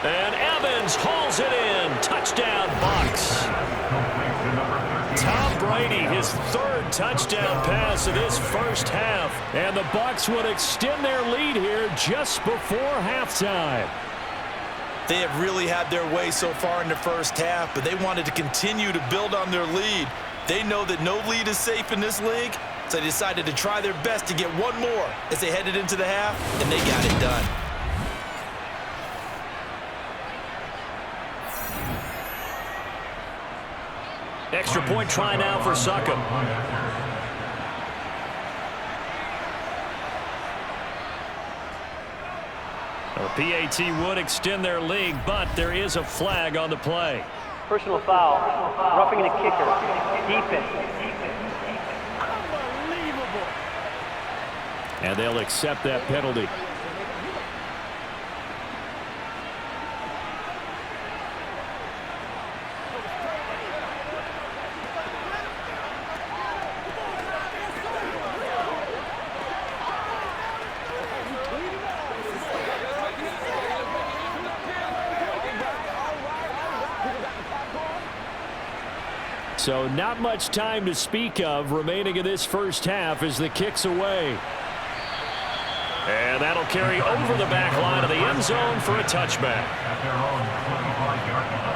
And Evans hauls it in. Touchdown, Bucs. Tom Brady, his 3rd touchdown pass of this first half. And the Bucs would extend their lead here just before halftime. They have really had their way so far in the first half, but they wanted to continue to build on their lead. They know that no lead is safe in this league, so they decided to try their best to get one more as they headed into the half, and they got it done. Extra point try now for Succop. PAT would extend their lead, but there is a flag on the play. Personal foul. Roughing the kicker. Defense. Unbelievable. And they'll accept that penalty. So not much time to speak of remaining in this first half as the kick's away. And that'll carry over the back line of the end zone for a touchback. At their own 25-yard line.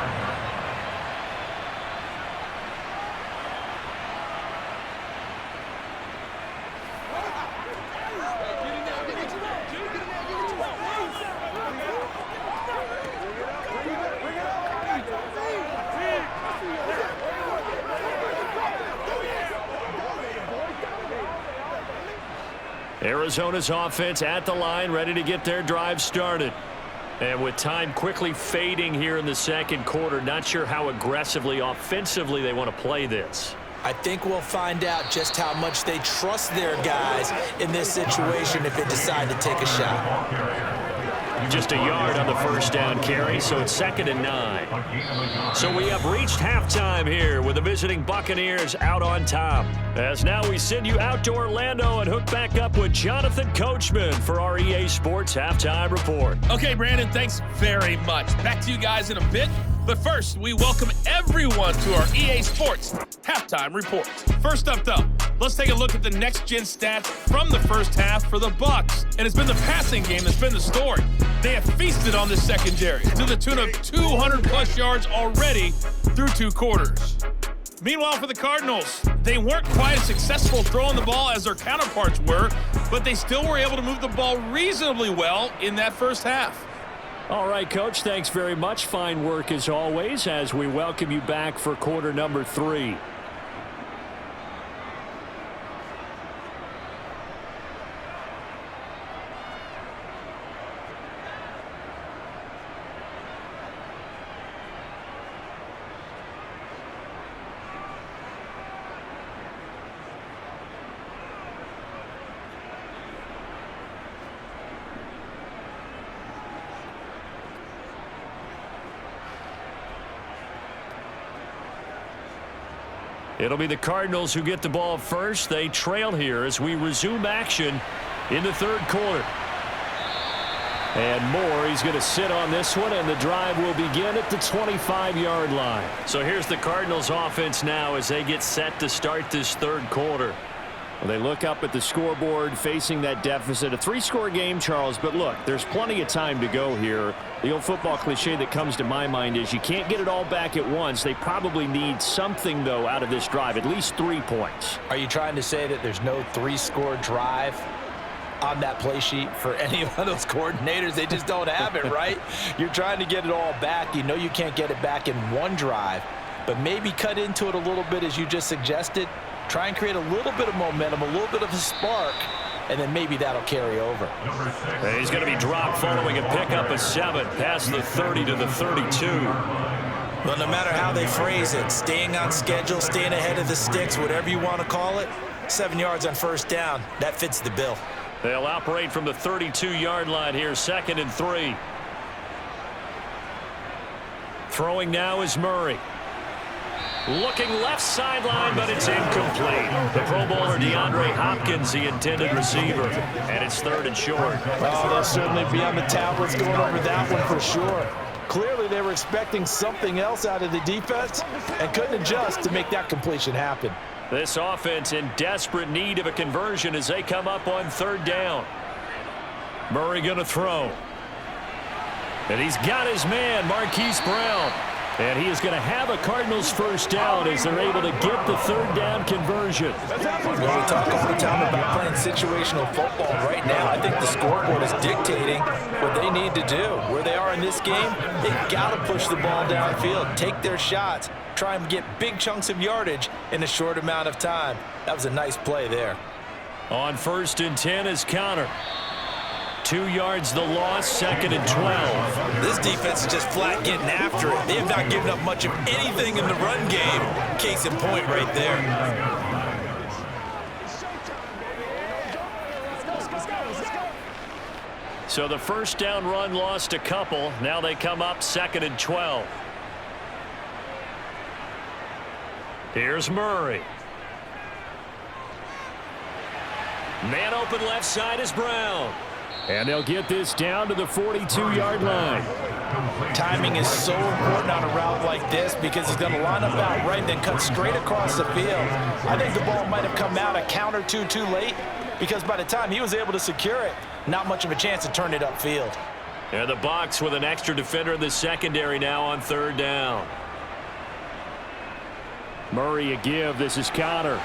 Arizona's offense at the line, ready to get their drive started. And with time quickly fading here in the second quarter, not sure how aggressively, offensively they want to play this. I think we'll find out just how much they trust their guys in this situation if they decide to take a shot. Just a yard on the first down carry, so it's 2nd and 9. So we have reached halftime here with the visiting Buccaneers out on top. As now we send you out to Orlando and hook back up with Jonathan Coachman for our EA Sports Halftime Report. Okay, Brandon, thanks very much. Back to you guys in a bit. But first, we welcome everyone to our EA Sports Halftime Report. First up, though, let's take a look at the next-gen stats from the first half for the Bucs. And it's been the passing game that's been the story. They have feasted on this secondary to the tune of 200-plus yards already through 2 quarters. Meanwhile, for the Cardinals, they weren't quite as successful throwing the ball as their counterparts were, but they still were able to move the ball reasonably well in that first half. All right, Coach, thanks very much. Fine work as always as we welcome you back for quarter number 3. It'll be the Cardinals who get the ball first. They trail here as we resume action in the third quarter. And Moore, he's going to sit on this one, and the drive will begin at the 25-yard line. So here's the Cardinals offense now as they get set to start this third quarter. Well, they look up at the scoreboard facing that deficit. A 3-score game, Charles, but look, there's plenty of time to go here. The old football cliche that comes to my mind is you can't get it all back at once. They probably need something, though, out of this drive, at least 3 points. Are you trying to say that there's no 3-score drive on that play sheet for any of those coordinators? They just don't have it, right? You're trying to get it all back. You know you can't get it back in one drive, but maybe cut into it a little bit as you just suggested. Try and create a little bit of momentum, a little bit of a spark, and then maybe that'll carry over. And he's going to be dropped following a pickup of 7 past the 30 to the 32. Well, no matter how they phrase it, staying on schedule, staying ahead of the sticks, whatever you want to call it, 7 yards on first down, that fits the bill. They'll operate from the 32-yard line here, 2nd and 3. Throwing now is Murray. Looking left sideline, but it's incomplete. The Pro Bowler DeAndre Hopkins, the intended receiver, and it's 3rd and short. Oh, they'll certainly be on the tablets going over that one for sure. Clearly, they were expecting something else out of the defense and couldn't adjust to make that completion happen. This offense in desperate need of a conversion as they come up on 3rd down. Murray going to throw. And he's got his man, Marquise Brown. And he is going to have a Cardinals first down as they're able to get the 3rd down conversion. Well, we talk all the time about playing situational football. Right now, I think the scoreboard is dictating what they need to do. Where they are in this game, they've got to push the ball downfield, take their shots, try and get big chunks of yardage in a short amount of time. That was a nice play there. On 1st and 10 is Connor. 2 yards the loss, 2nd and 12. This defense is just flat getting after it. They have not given up much of anything in the run game. Case in point right there. So the first down run lost a couple. Now they come up 2nd and 12. Here's Murray. Man open left side is Brown. And they'll get this down to the 42-yard line. Timing is so important on a route like this because he's going to line up out right and then cut straight across the field. I think the ball might have come out a count or two too late because by the time he was able to secure it, not much of a chance to turn it upfield. And the Bucs with an extra defender in the secondary now on 3rd down. Murray a give. This is Connor.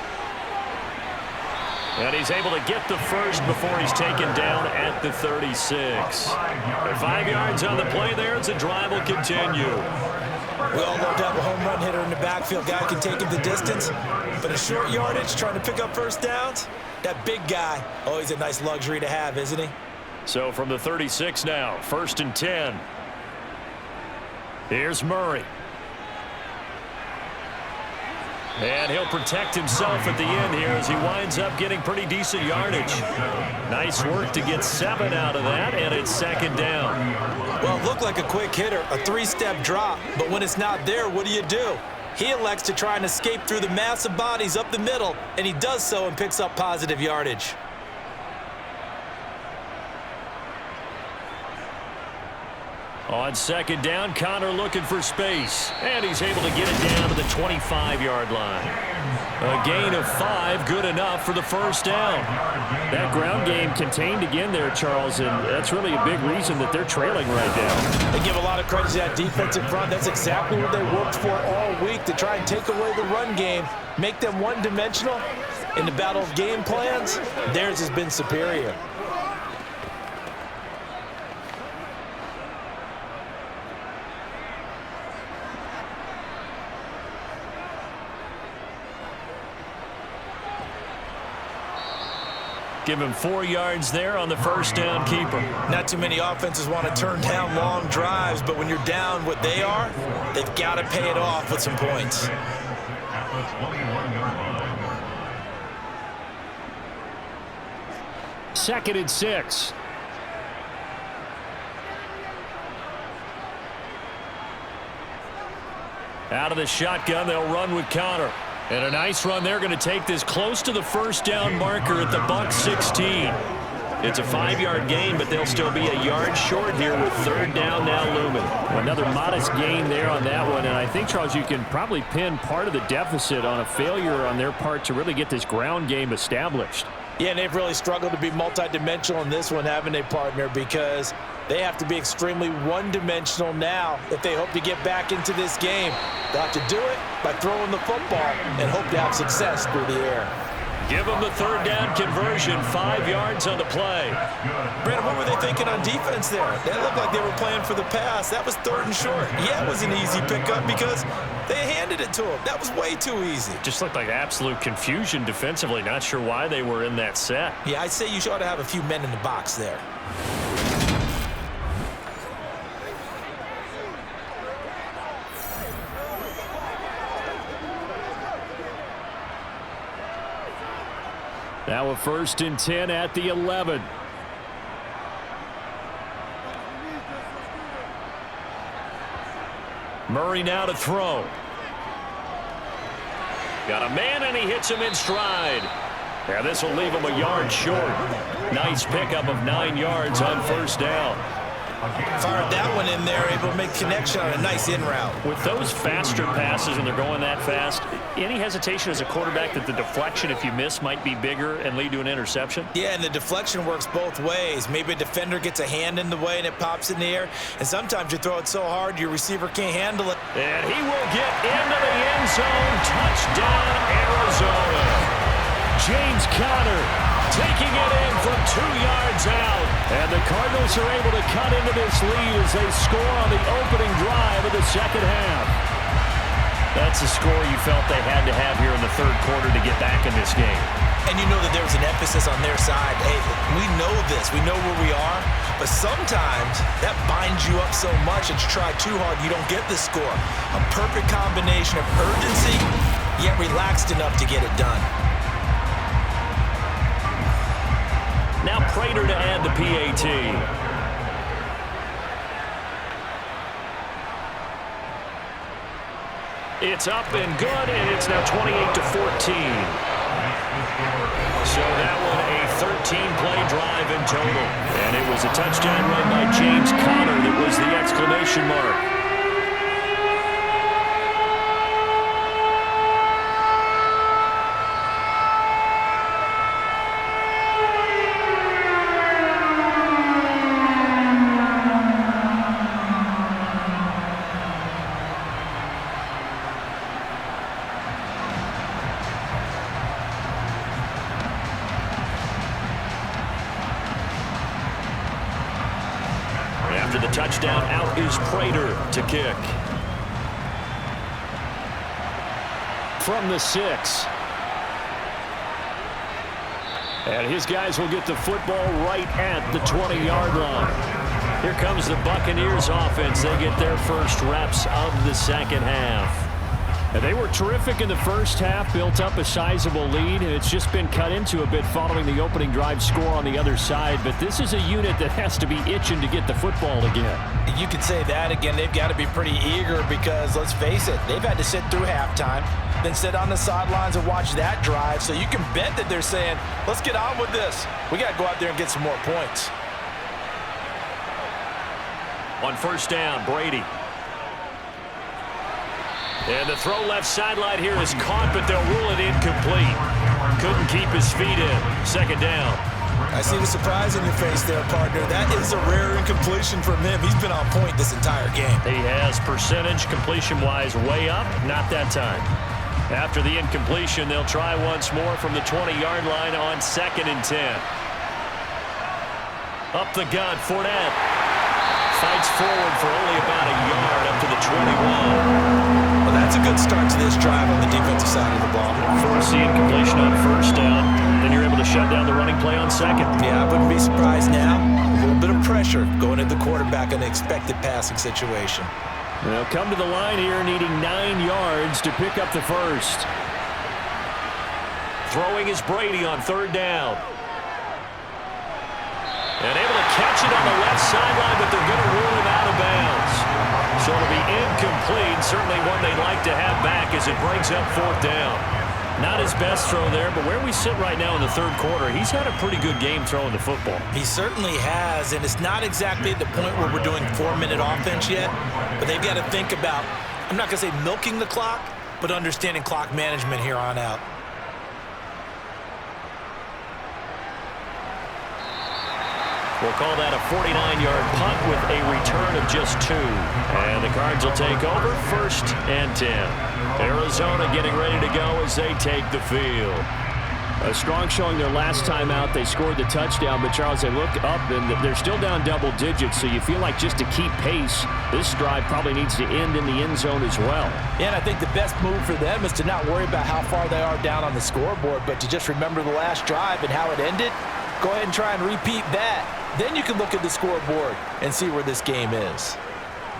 And he's able to get the first before he's taken down at the 36. 5 yards on the play there as the drive will continue. We all love to have a home run hitter in the backfield. Guy can take it the distance. But a short yardage, trying to pick up first downs, that big guy, always a nice luxury to have, isn't he? So from the 36 now, 1st and 10. Here's Murray. And he'll protect himself at the end here as he winds up getting pretty decent yardage. Nice work to get 7 out of that, and it's 2nd down. Well, it looked like a quick hitter, a 3-step drop, but when it's not there, what do? He elects to try and escape through the massive bodies up the middle, and he does so and picks up positive yardage. On 2nd down, Connor looking for space, and he's able to get it down to the 25-yard line. A gain of 5, good enough for the 1st down. That ground game contained again there, Charles, and that's really a big reason that they're trailing right now. They give a lot of credit to that defensive front. That's exactly what they worked for all week, to try and take away the run game, make them one-dimensional. In the battle of game plans, theirs has been superior. Give him 4 yards there on the 1st down keeper. Not too many offenses want to turn down long drives, but when you're down what they are, they've got to pay it off with some points. At the 21-yard line. 2nd and 6. Out of the shotgun, they'll run with Connor. And a nice run there, going to take this close to the 1st down marker at the Bucs 16. It's a 5-yard gain, but they'll still be a yard short here with 3rd down now looming. Another modest gain there on that one, and I think, Charles, you can probably pin part of the deficit on a failure on their part to really get this ground game established. Yeah, and they've really struggled to be multidimensional in this one, haven't they, partner? Because they have to be extremely one-dimensional now if they hope to get back into this game. They'll have to do it by throwing the football and hope to have success through the air. Give them the 3rd down conversion, 5 yards on the play. Brandon, what were they thinking on defense there? That looked like they were playing for the pass. That was 3rd and short. Yeah, it was an easy pickup because they handed it to him. That was way too easy. Just looked like absolute confusion defensively. Not sure why they were in that set. Yeah, I'd say you ought to have a few men in the box there. Now a 1st and 10 at the 11. Murray now to throw. Got a man, and he hits him in stride. Yeah, this will leave him a yard short. Nice pickup of 9 yards on 1st down. Fired that one in there, able to make connection on a nice in route. With those faster passes when they're going that fast, any hesitation as a quarterback that the deflection, if you miss, might be bigger and lead to an interception? Yeah, and the deflection works both ways. Maybe a defender gets a hand in the way and it pops in the air, and sometimes you throw it so hard your receiver can't handle it. And he will get into the end zone. Touchdown, Arizona. James Conner taking it in from 2 yards out. And the Cardinals are able to cut into this lead as they score on the opening drive of the 2nd half. That's a score you felt they had to have here in the 3rd quarter to get back in this game. And you know that there was an emphasis on their side. Hey, we know this. We know where we are. But sometimes that binds you up so much that you try too hard, you don't get the score. A perfect combination of urgency, yet relaxed enough to get it done. Now Prater to add the PAT. It's up and good, and it's now 28-14. So that one a 13-play drive in total. And it was a touchdown run by James Conner that was the exclamation mark. After the touchdown, out is Prater to kick. From the 6. And his guys will get the football right at the 20-yard line. Here comes the Buccaneers offense. They get their first reps of the second half. And they were terrific in the first half, built up a sizable lead, and it's just been cut into a bit following the opening drive score on the other side. But this is a unit that has to be itching to get the football again. You could say that again. They've got to be pretty eager because, let's face it, they've had to sit through halftime, then sit on the sidelines and watch that drive. So you can bet that they're saying, let's get on with this. We got to go out there and get some more points. On first down, Brady. And the throw left sideline here is caught, but they'll rule it incomplete. Couldn't keep his feet in. Second down. I see the surprise in your face there, partner. That is a rare incompletion from him. He's been on point this entire game. He has percentage completion-wise way up. Not that time. After the incompletion, they'll try once more from the 20-yard line on 2nd and 10. Up the gut, Fournette. Fights forward for only about a yard up to the 21. Well, that's a good start to this drive on the defensive side of the ball. Force the incompletion on first down, then you're able to shut down the running play on second. Yeah, I wouldn't be surprised now. A little bit of pressure going at the quarterback in an expected passing situation. They'll come to the line here needing 9 yards to pick up the first. Throwing is Brady on 3rd down. And able to catch it on the left sideline, but they're going to rule him out of bounds. So it'll be incomplete, certainly one they'd like to have back as it brings up 4th down. Not his best throw there, but where we sit right now in the 3rd quarter, he's had a pretty good game throwing the football. He certainly has, and it's not exactly at the point where we're doing 4-minute offense yet, but they've got to think about, I'm not going to say milking the clock, but understanding clock management here on out. We'll call that a 49-yard punt with a return of just 2. And the Cards will take over 1st and 10. Arizona getting ready to go as they take the field. A strong showing their last time out. They scored the touchdown, but Charles, they look up and they're still down double digits, so you feel like just to keep pace, this drive probably needs to end in the end zone as well. Yeah, and I think the best move for them is to not worry about how far they are down on the scoreboard, but to just remember the last drive and how it ended. Go ahead and try and repeat that. Then you can look at the scoreboard and see where this game is.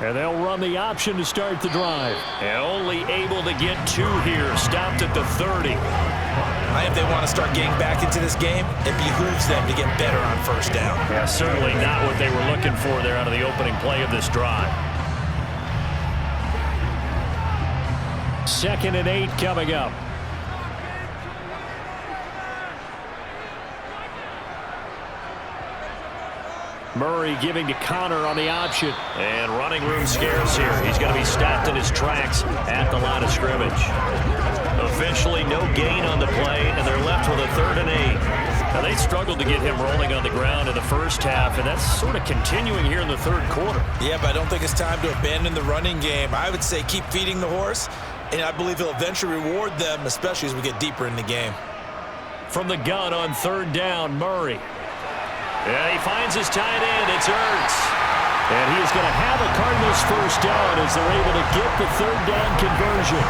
And they'll run the option to start the drive. And only able to get 2 here. Stopped at the 30. If they want to start getting back into this game, it behooves them to get better on first down. Yeah, certainly not what they were looking for there out of the opening play of this drive. 2nd and 8 coming up. Murray giving to Conner on the option. And running room scarce here. He's going to be stopped in his tracks at the line of scrimmage. Officially no gain on the play, and they're left with a 3rd and 8. Now, they struggled to get him rolling on the ground in the first half, and that's sort of continuing here in the 3rd quarter. Yeah, but I don't think it's time to abandon the running game. I would say keep feeding the horse, and I believe he'll eventually reward them, especially as we get deeper in the game. From the gun on 3rd down, Murray. Yeah, he finds his tight end. It's Ertz. And he is going to have a Cardinals first down as they're able to get the 3rd down conversion.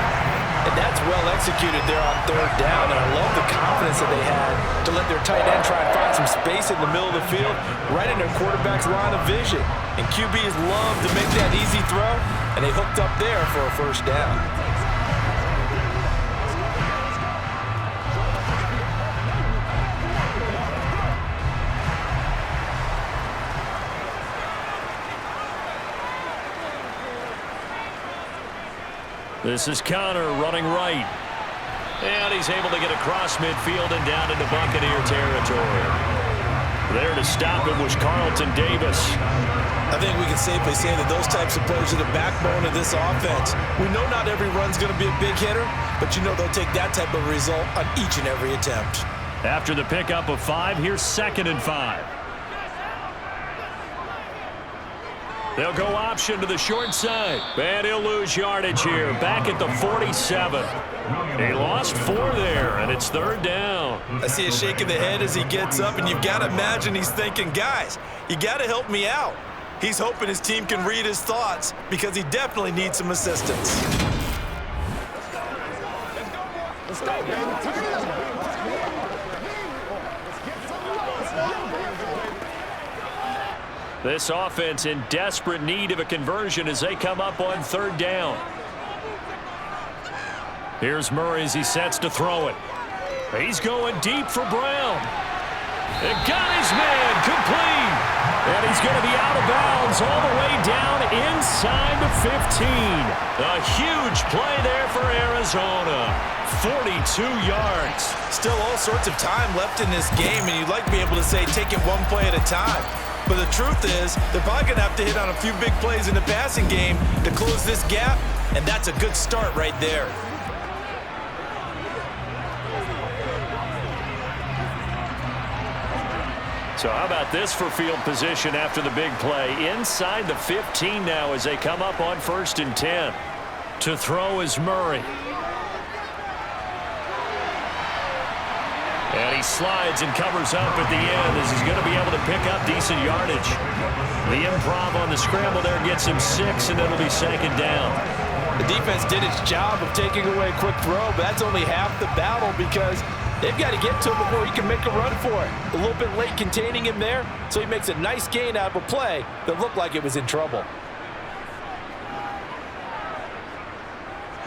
And that's well executed there on 3rd down. And I love the confidence that they had to let their tight end try and find some space in the middle of the field, right in their quarterback's line of vision. And QBs love to make that easy throw, and they hooked up there for a first down. This is Conner running right. And he's able to get across midfield and down into Buccaneer territory. There to stop it was Carlton Davis. I think we can safely say that those types of players are the backbone of this offense. We know not every run's going to be a big hitter, but you know they'll take that type of result on each and every attempt. After the pickup of 5, here's 2nd and 5. They'll go option to the short side. And he'll lose yardage here. Back at the 47. He lost 4 there, and it's 3rd down. I see a shake of the head as he gets up, and you've got to imagine he's thinking, guys, you got to help me out. He's hoping his team can read his thoughts because he definitely needs some assistance. Let's go, baby. This offense in desperate need of a conversion as they come up on 3rd down. Here's Murray as he sets to throw it. He's going deep for Brown. It got his man complete. And he's going to be out of bounds all the way down inside the 15. A huge play there for Arizona. 42 yards. Still all sorts of time left in this game, and you'd like to be able to say take it one play at a time. But the truth is, they're probably going to have to hit on a few big plays in the passing game to close this gap, and that's a good start right there. So how about this for field position after the big play? Inside the 15 now as they come up on 1st and 10. To throw is Murray. And he slides and covers up at the end as he's going to be able to pick up decent yardage. The improv on the scramble there gets him 6, and it'll be 2nd down. The defense did its job of taking away a quick throw, but that's only half the battle because they've got to get to him before he can make a run for it. A little bit late containing him there, so he makes a nice gain out of a play that looked like it was in trouble.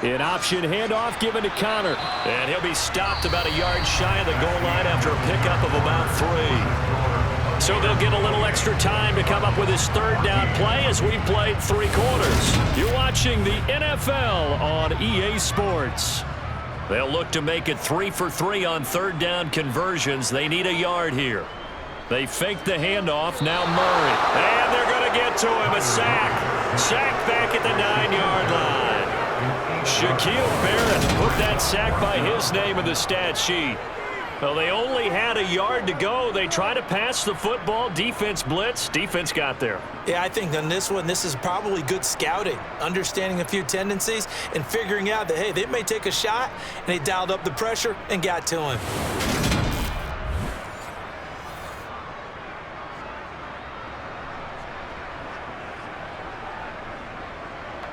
An option handoff given to Connor. And he'll be stopped about a yard shy of the goal line after a pickup of about 3. So they'll get a little extra time to come up with his 3rd down play as we played 3 quarters. You're watching the NFL on EA Sports. They'll look to make it 3 for 3 on 3rd down conversions. They need a yard here. They fake the handoff. Now Murray. And they're going to get to him. A sack. Sack back at the 9-yard line. Shaquille Barrett put that sack by his name in the stat sheet. Well, they only had a yard to go. They try to pass the football. Defense blitz. Defense got there. Yeah, I think on this one, this is probably good scouting, understanding a few tendencies and figuring out that, hey, they may take a shot, and they dialed up the pressure and got to him.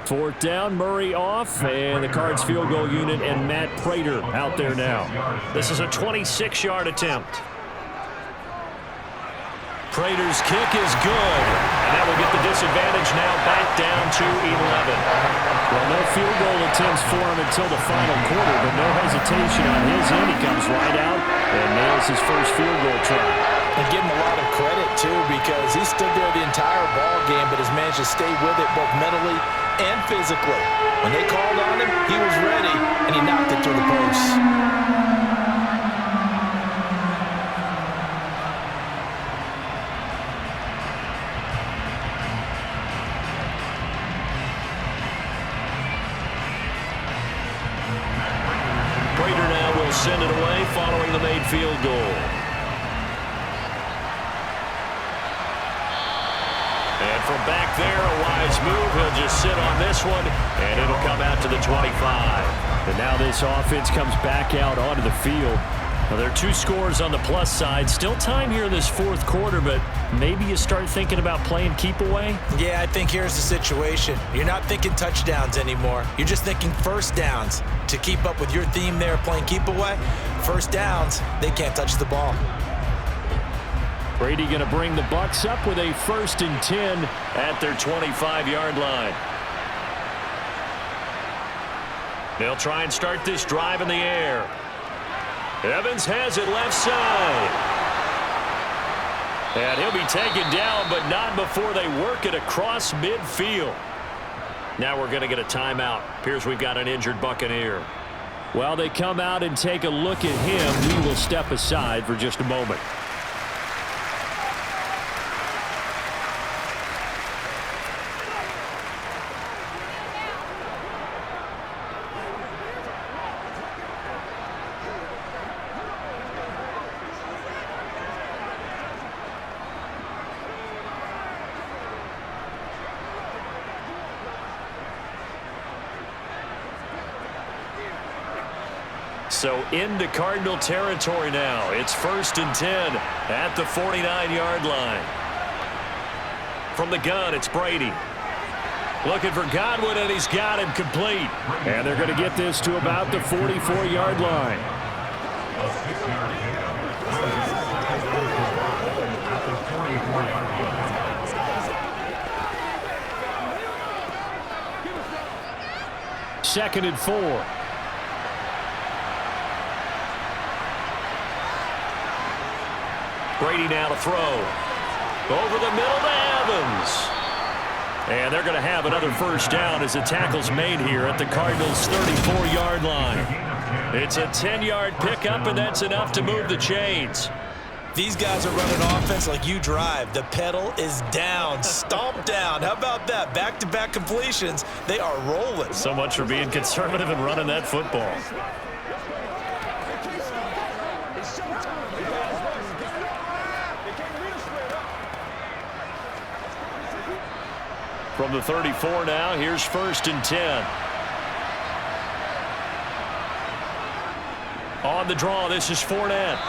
4th down, Murray off, and the Cards field goal unit and Matt Prater out there now. This is a 26-yard attempt. Prater's kick is good, and that will get the disadvantage now back down to 11. Well, no field goal attempts for him until the final quarter, but no hesitation on his end. He comes right out and nails his first field goal try. And give him a lot of credit, too, because he stood there the entire ball game, but has managed to stay with it both mentally and physically. When they called on him, he was ready, and he knocked it through the posts. Prater now will send it away following the made field goal. And from back there, a wise move. He'll just sit on this one, and it'll come out to the 25. And now this offense comes back out onto the field. Now, there are 2 scores on the plus side. Still time here in this 4th quarter, but maybe you start thinking about playing keep away? Yeah, I think here's the situation. You're not thinking touchdowns anymore. You're just thinking 1st downs. To keep up with your theme there, playing keep away, 1st downs, they can't touch the ball. Brady going to bring the Bucs up with a 1st and 10 at their 25-yard line. They'll try and start this drive in the air. Evans has it left side. And he'll be taken down, but not before they work it across midfield. Now we're going to get a timeout. Appears we've got an injured Buccaneer. While they come out and take a look at him, we will step aside for just a moment. So into Cardinal territory now. It's 1st and 10 at the 49-yard line. From the gun, it's Brady. Looking for Godwin, and he's got him complete. And they're going to get this to about the 44-yard line. A 6-yard pickup. At the 44-yard line. 2nd and 4. Brady now to throw. Over the middle to Evans. And they're going to have another first down as the tackle's made here at the Cardinals' 34-yard line. It's a 10-yard pickup, and that's enough to move the chains. These guys are running offense like you drive. The pedal is down, stomp down. How about that? Back-to-back completions. They are rolling. So much for being conservative and running that football. From the 34 now, here's 1st and 10. On the draw, this is Fournette.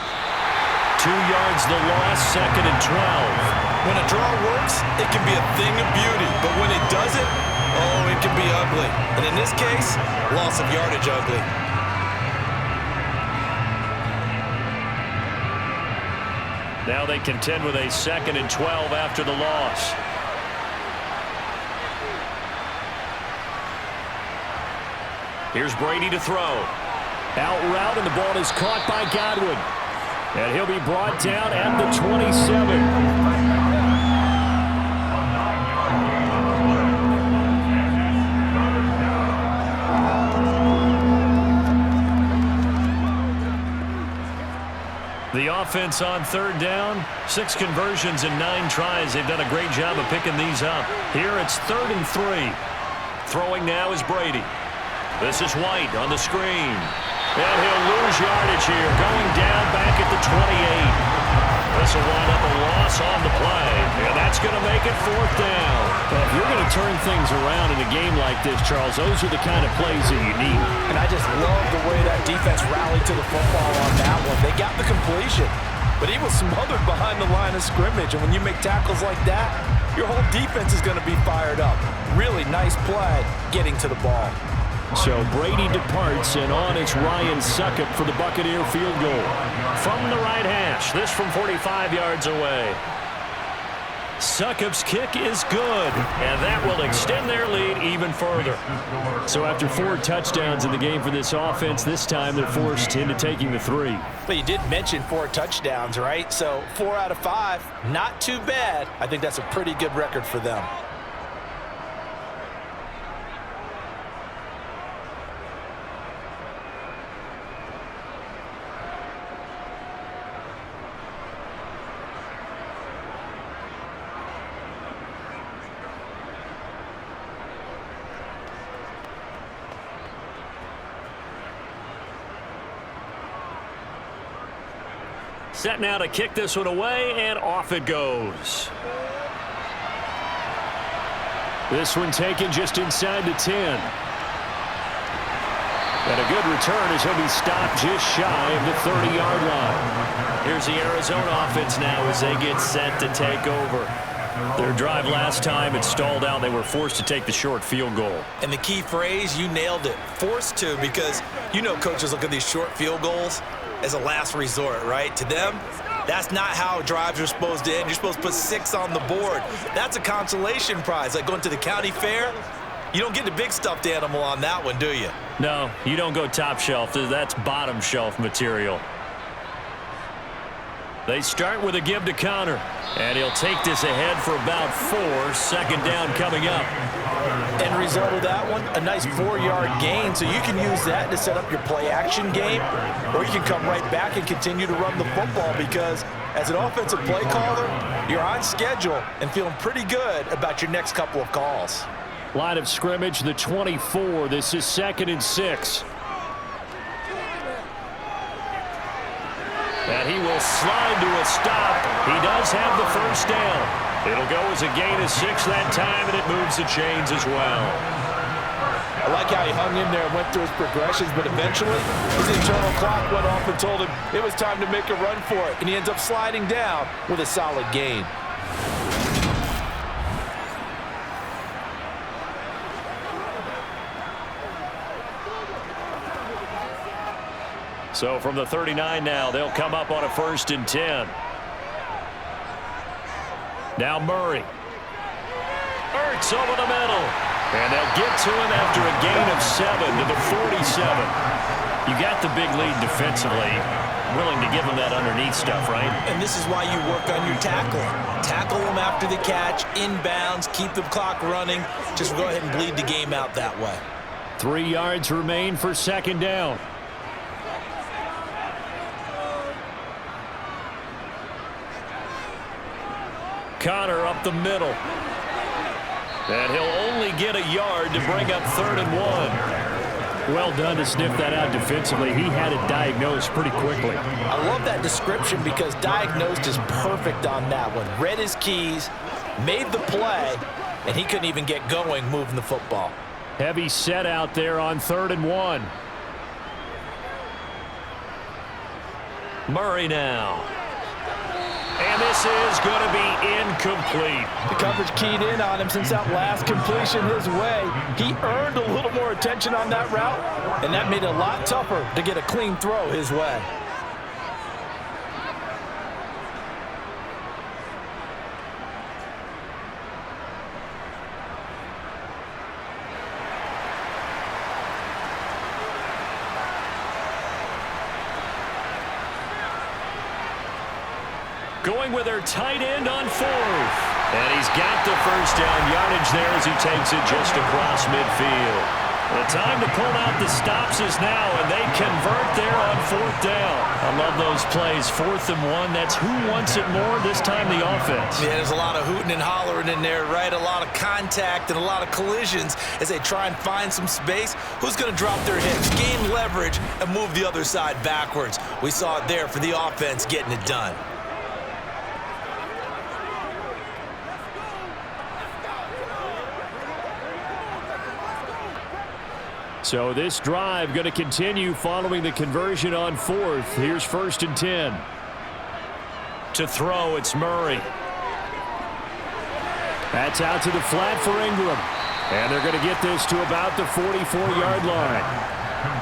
2 yards the loss, 2nd and 12. When a draw works, it can be a thing of beauty. But when it doesn't, oh, it can be ugly. And in this case, loss of yardage ugly. Now they contend with a 2nd and 12 after the loss. Here's Brady to throw. Out route, and the ball is caught by Godwin. And he'll be brought down at the 27. The offense on 3rd down, 6 conversions and 9 tries. They've done a great job of picking these up. Here it's 3rd and 3. Throwing now is Brady. This is White on the screen. And he'll lose yardage here, going down back at the 28. This will wind up a loss on the play, and that's going to make it 4th down. Well, if you're going to turn things around in a game like this, Charles, those are the kind of plays that you need. And I just love the way that defense rallied to the football on that one. They got the completion, but he was smothered behind the line of scrimmage, and when you make tackles like that, your whole defense is going to be fired up. Really nice play getting to the ball. So Brady departs, and on it's Ryan Succop for the Buccaneer field goal. From the right hash, this from 45 yards away. Succop's kick is good, and that will extend their lead even further. So after 4 touchdowns in the game for this offense, this time they're forced into taking the 3. But you did mention 4 touchdowns, right? So 4 out of 5, not too bad. I think that's a pretty good record for them. Set now to kick this one away, and off it goes. This one taken just inside the 10. And a good return as he'll be stopped just shy of the 30-yard line. Here's the Arizona offense now as they get set to take over. Their drive last time, it stalled out. They were forced to take the short field goal. And the key phrase, you nailed it. Forced to, because you know coaches look at these short field goals as a last resort, right? To them, that's not how drives are supposed to end. You're supposed to put 6 on the board. That's a consolation prize. Like going to the county fair, you don't get the big stuffed animal on that one, do you? No, you don't go top shelf. That's bottom shelf material. They start with a give to Connor, and he'll take this ahead for about 4. 2nd down coming up. End result of that one, a nice 4-yard gain, so you can use that to set up your play-action game, or you can come right back and continue to run the football because as an offensive play caller, you're on schedule and feeling pretty good about your next couple of calls. Line of scrimmage, the 24. This is 2nd and 6. And he will slide to a stop. He does have the first down. It'll go as a gain of 6 that time, and it moves the chains as well. I like how he hung in there and went through his progressions, but eventually his internal clock went off and told him it was time to make a run for it, and he ends up sliding down with a solid gain. So from the 39 now, they'll come up on a 1st and 10. Now Murray. Ertz over the middle. And they'll get to him after a gain of 7 to the 47. You got the big lead defensively. Willing to give him that underneath stuff, right? And this is why you work on your tackling. Tackle them after the catch, inbounds, keep the clock running. Just go ahead and bleed the game out that way. 3 yards remain for 2nd down. Connor up the middle. And he'll only get a yard to bring up 3rd and 1. Well done to sniff that out defensively. He had it diagnosed pretty quickly. I love that description because diagnosed is perfect on that one. Read his keys, made the play, and he couldn't even get going moving the football. Heavy set out there on 3rd and 1. Murray now. And this is going to be incomplete. The coverage keyed in on him since that last completion his way. He earned a little more attention on that route, and that made it a lot tougher to get a clean throw his way. Going with their tight end on 4th. And he's got the 1st down yardage there as he takes it just across midfield. The time to pull out the stops is now, and they convert there on 4th down. I love those plays. 4th and 1, that's who wants it more, this time the offense. Yeah, there's a lot of hooting and hollering in there, right? A lot of contact and a lot of collisions as they try and find some space. Who's going to drop their hips, gain leverage, and move the other side backwards? We saw it there for the offense getting it done. So this drive going to continue following the conversion on 4th. Here's 1st and 10. To throw, it's Murray. That's out to the flat for Ingram. And they're going to get this to about the 44-yard line.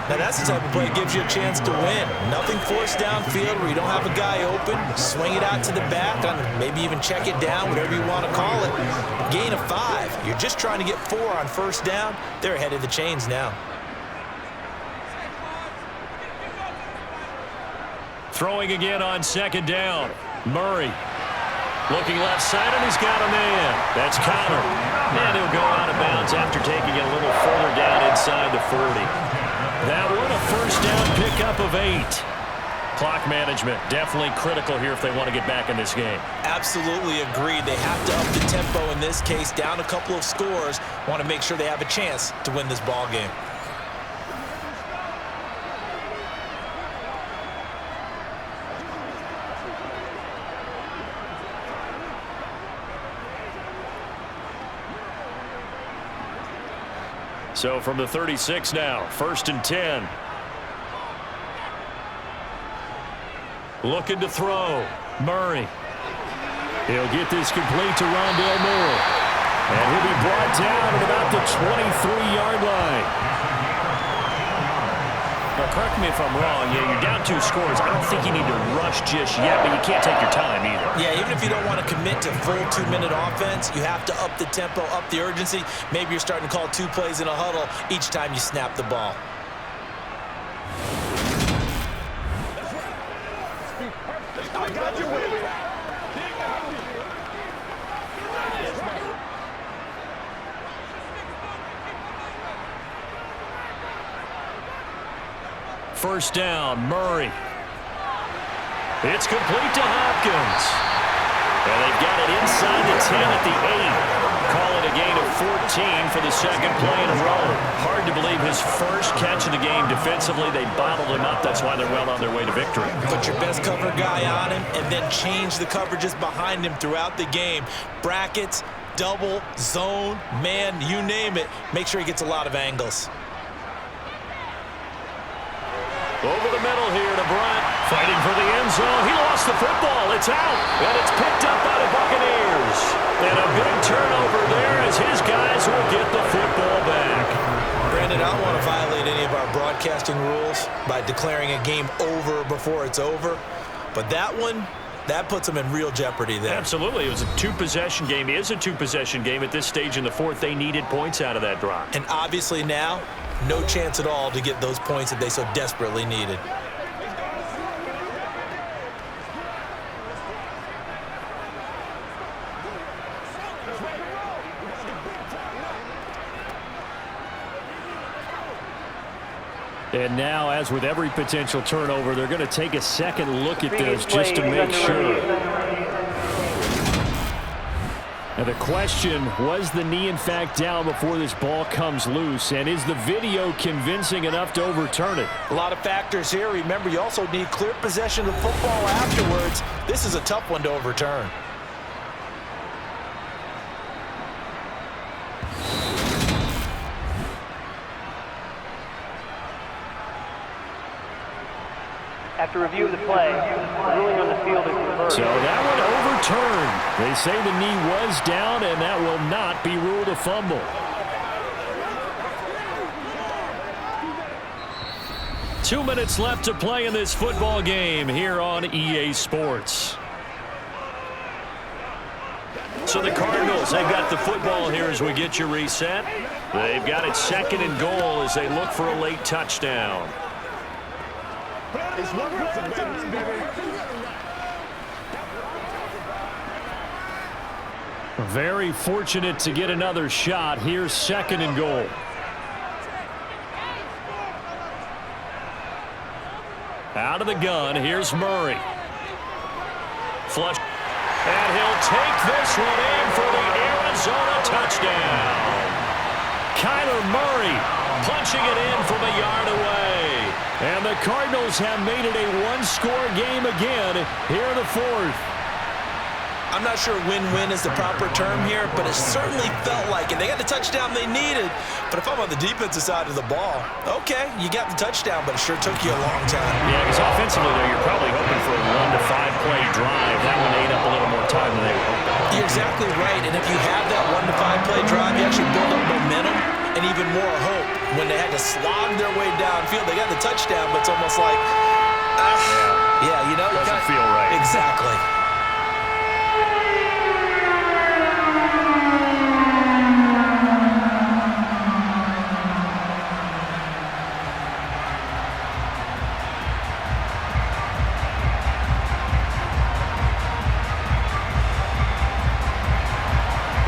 Now that's the type of play that gives you a chance to win. Nothing forced downfield where you don't have a guy open. Swing it out to the back, on maybe even check it down, whatever you want to call it. Gain of 5. You're just trying to get 4 on 1st down. They're ahead of the chains now. Throwing again on 2nd down. Murray looking left side, and he's got a man. That's Connor. And he'll go out of bounds after taking it a little further down inside the 40. That one a 1st down pickup of 8. Clock management definitely critical here if they want to get back in this game. Absolutely agreed. They have to up the tempo in this case, down a couple of scores. Want to make sure they have a chance to win this ball game. So from the 36 now, 1st and 10. Looking to throw. Murray. He'll get this complete to Rondale Moore. And he'll be brought down at about the 23-yard line. Now, correct me if I'm wrong. Yeah, you're down 2 scores. I don't think you need to rush just yet, but you can't take your time either. Yeah, even if you don't want to commit to full 2-minute offense, you have to up the tempo, up the urgency. Maybe you're starting to call 2 plays in a huddle each time you snap the ball. I got you with it. First down, Murray. It's complete to Hopkins. And they've got it inside the 10 at the 8. Call it a gain of 14 for the 2nd play in a row. Hard to believe his first catch of the game defensively. They bottled him up. That's why they're well on their way to victory. Put your best cover guy on him and then change the coverages behind him throughout the game. Brackets, double, zone, man, you name it. Make sure he gets a lot of angles. Over the middle here to Bryant. Fighting for the end zone. He lost the football. It's out. And it's picked up by the Buccaneers. And a big turnover there as his guys will get the football back. Brandon, I don't want to violate any of our broadcasting rules by declaring a game over before it's over. But that one, that puts them in real jeopardy there. Absolutely. It was a two-possession game. It is a two-possession game at this stage in the fourth. They needed points out of that drive. And obviously now, no chance at all to get those points that they so desperately needed. And now, as with every potential turnover, they're going to take a second look at this just to make sure. And the question, was the knee in fact down before this ball comes loose? And is the video convincing enough to overturn it? A lot of factors here. Remember, you also need clear possession of football afterwards. This is a tough one to overturn. After review of the play, the ruling on the field is reversed. So that one overturned. They say the knee was down, and that will not be ruled a fumble. Two minutes left to play in this football game here on EA Sports. So the Cardinals, they've got the football here as we get you reset. They've got it second and goal as they look for a late touchdown. Very fortunate to get another shot. Here's second and goal. Out of the gun, here's Murray. Flush. And he'll take this one in for the Arizona touchdown. Kyler Murray punching it in from a yard away. And the Cardinals have made it a one-score game again here in the fourth. I'm not sure win-win is the proper term here, but it certainly felt like it. They got the touchdown they needed, but if I'm on the defensive side of the ball, okay, you got the touchdown, but it sure took you a long time. Yeah, because offensively there, you're probably hoping for a 1 to 5 play drive. That one ate up a little more time than they were hoping. You're exactly right, and if you have that 1 to 5 play drive, you actually build up momentum and even more hope. When they had to slog their way downfield, they got the touchdown, but it's almost like, yeah, you know, doesn't feel right. Exactly.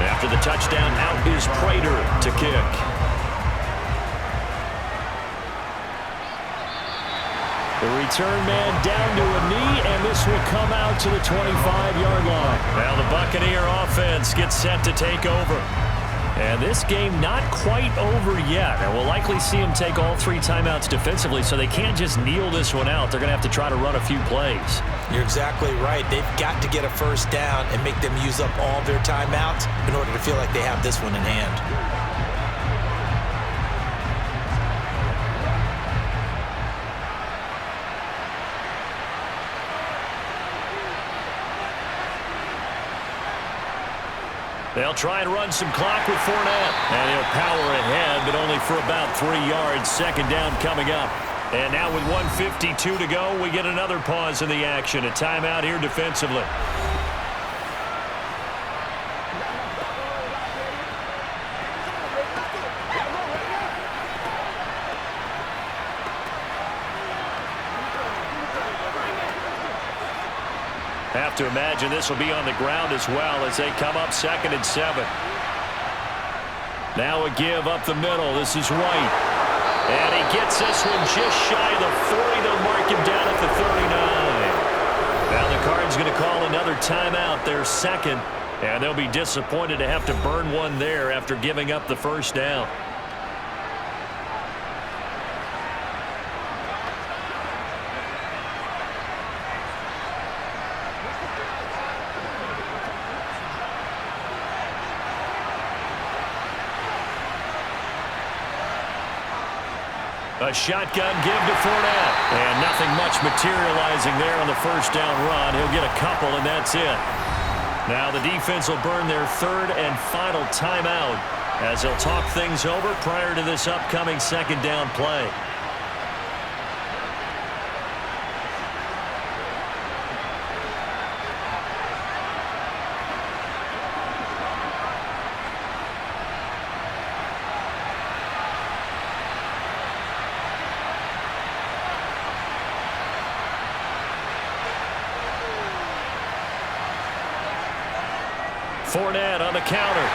After the touchdown, out is Prater to kick. The return man down to a knee, and this will come out to the 25-yard line. Now the Buccaneer offense gets set to take over. And this game not quite over yet. And we'll likely see them take all 3 timeouts defensively, so they can't just kneel this one out. They're going to have to try to run a few plays. You're exactly right. They've got to get a first down and make them use up all their timeouts in order to feel like they have this one in hand. They'll try and run some clock with Fournette. And he'll power ahead, but only for about 3 yards. Second down coming up. And now with 1:52 to go, we get another pause in the action. A timeout here defensively. Have to imagine this will be on the ground as well as they come up 2nd and 7. Now a give up the middle. This is White. And he gets this one just shy of the 40. They'll mark him down at the 39. Now the Card's going to call another timeout, their second. And they'll be disappointed to have to burn one there after giving up the first down. A shotgun give to Fournette. And nothing much materializing there on the first down run. He'll get a couple, and that's it. Now the defense will burn their third and final timeout as they'll talk things over prior to this upcoming second down play. Fournette on the counter.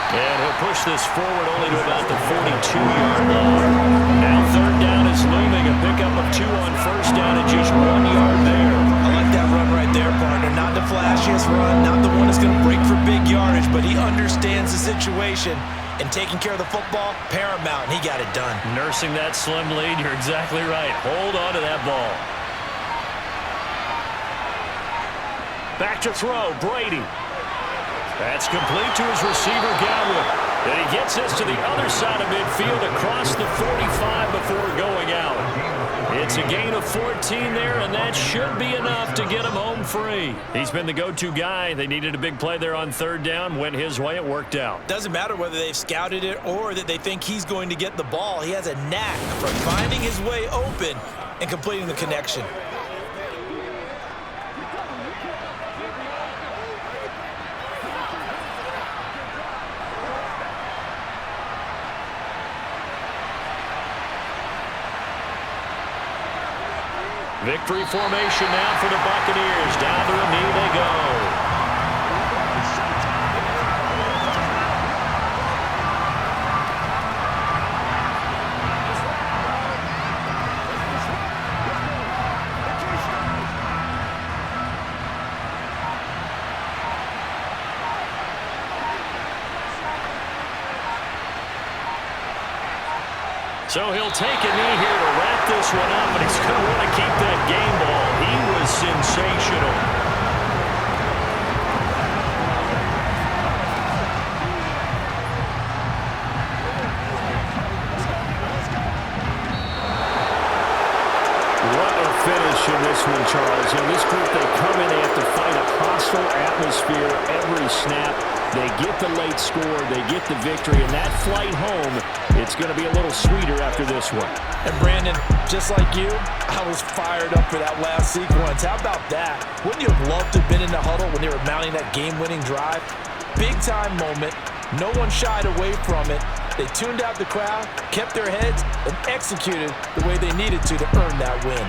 And he'll push this forward only to about the 42-yard line. Now third down is looming. A pickup of 2 on first down and just 1 yard there. I like that run right there, partner. Not the flashiest run, not the one that's going to break for big yardage, but he understands the situation. And taking care of the football, paramount, and he got it done. Nursing that slim lead, you're exactly right. Hold on to that ball. Back to throw, Brady. That's complete to his receiver, Godwin. And he gets this to the other side of midfield across the 45 before going out. It's a gain of 14 there, and that should be enough to get him home free. He's been the go-to guy. They needed a big play there on third down. Went his way. It worked out. Doesn't matter whether they've scouted it or that they think he's going to get the ball. He has a knack for finding his way open and completing the connection. Victory formation now for the Buccaneers. Down to a knee they go. So he'll take a knee here to wrap this one up, and he's going to want to keep that game ball. He was sensational. What a finish in this one, Charles. In this group, they come in, they have to fight a hostile atmosphere every snap. They get the late score, they get the victory, and that flight home, it's going to be a little sweeter after this one. And Brandon, just like you, I was fired up for that last sequence. How about that? Wouldn't you have loved to have been in the huddle when they were mounting that game-winning drive? Big-time moment. No one shied away from it. They tuned out the crowd, kept their heads, and executed the way they needed to earn that win.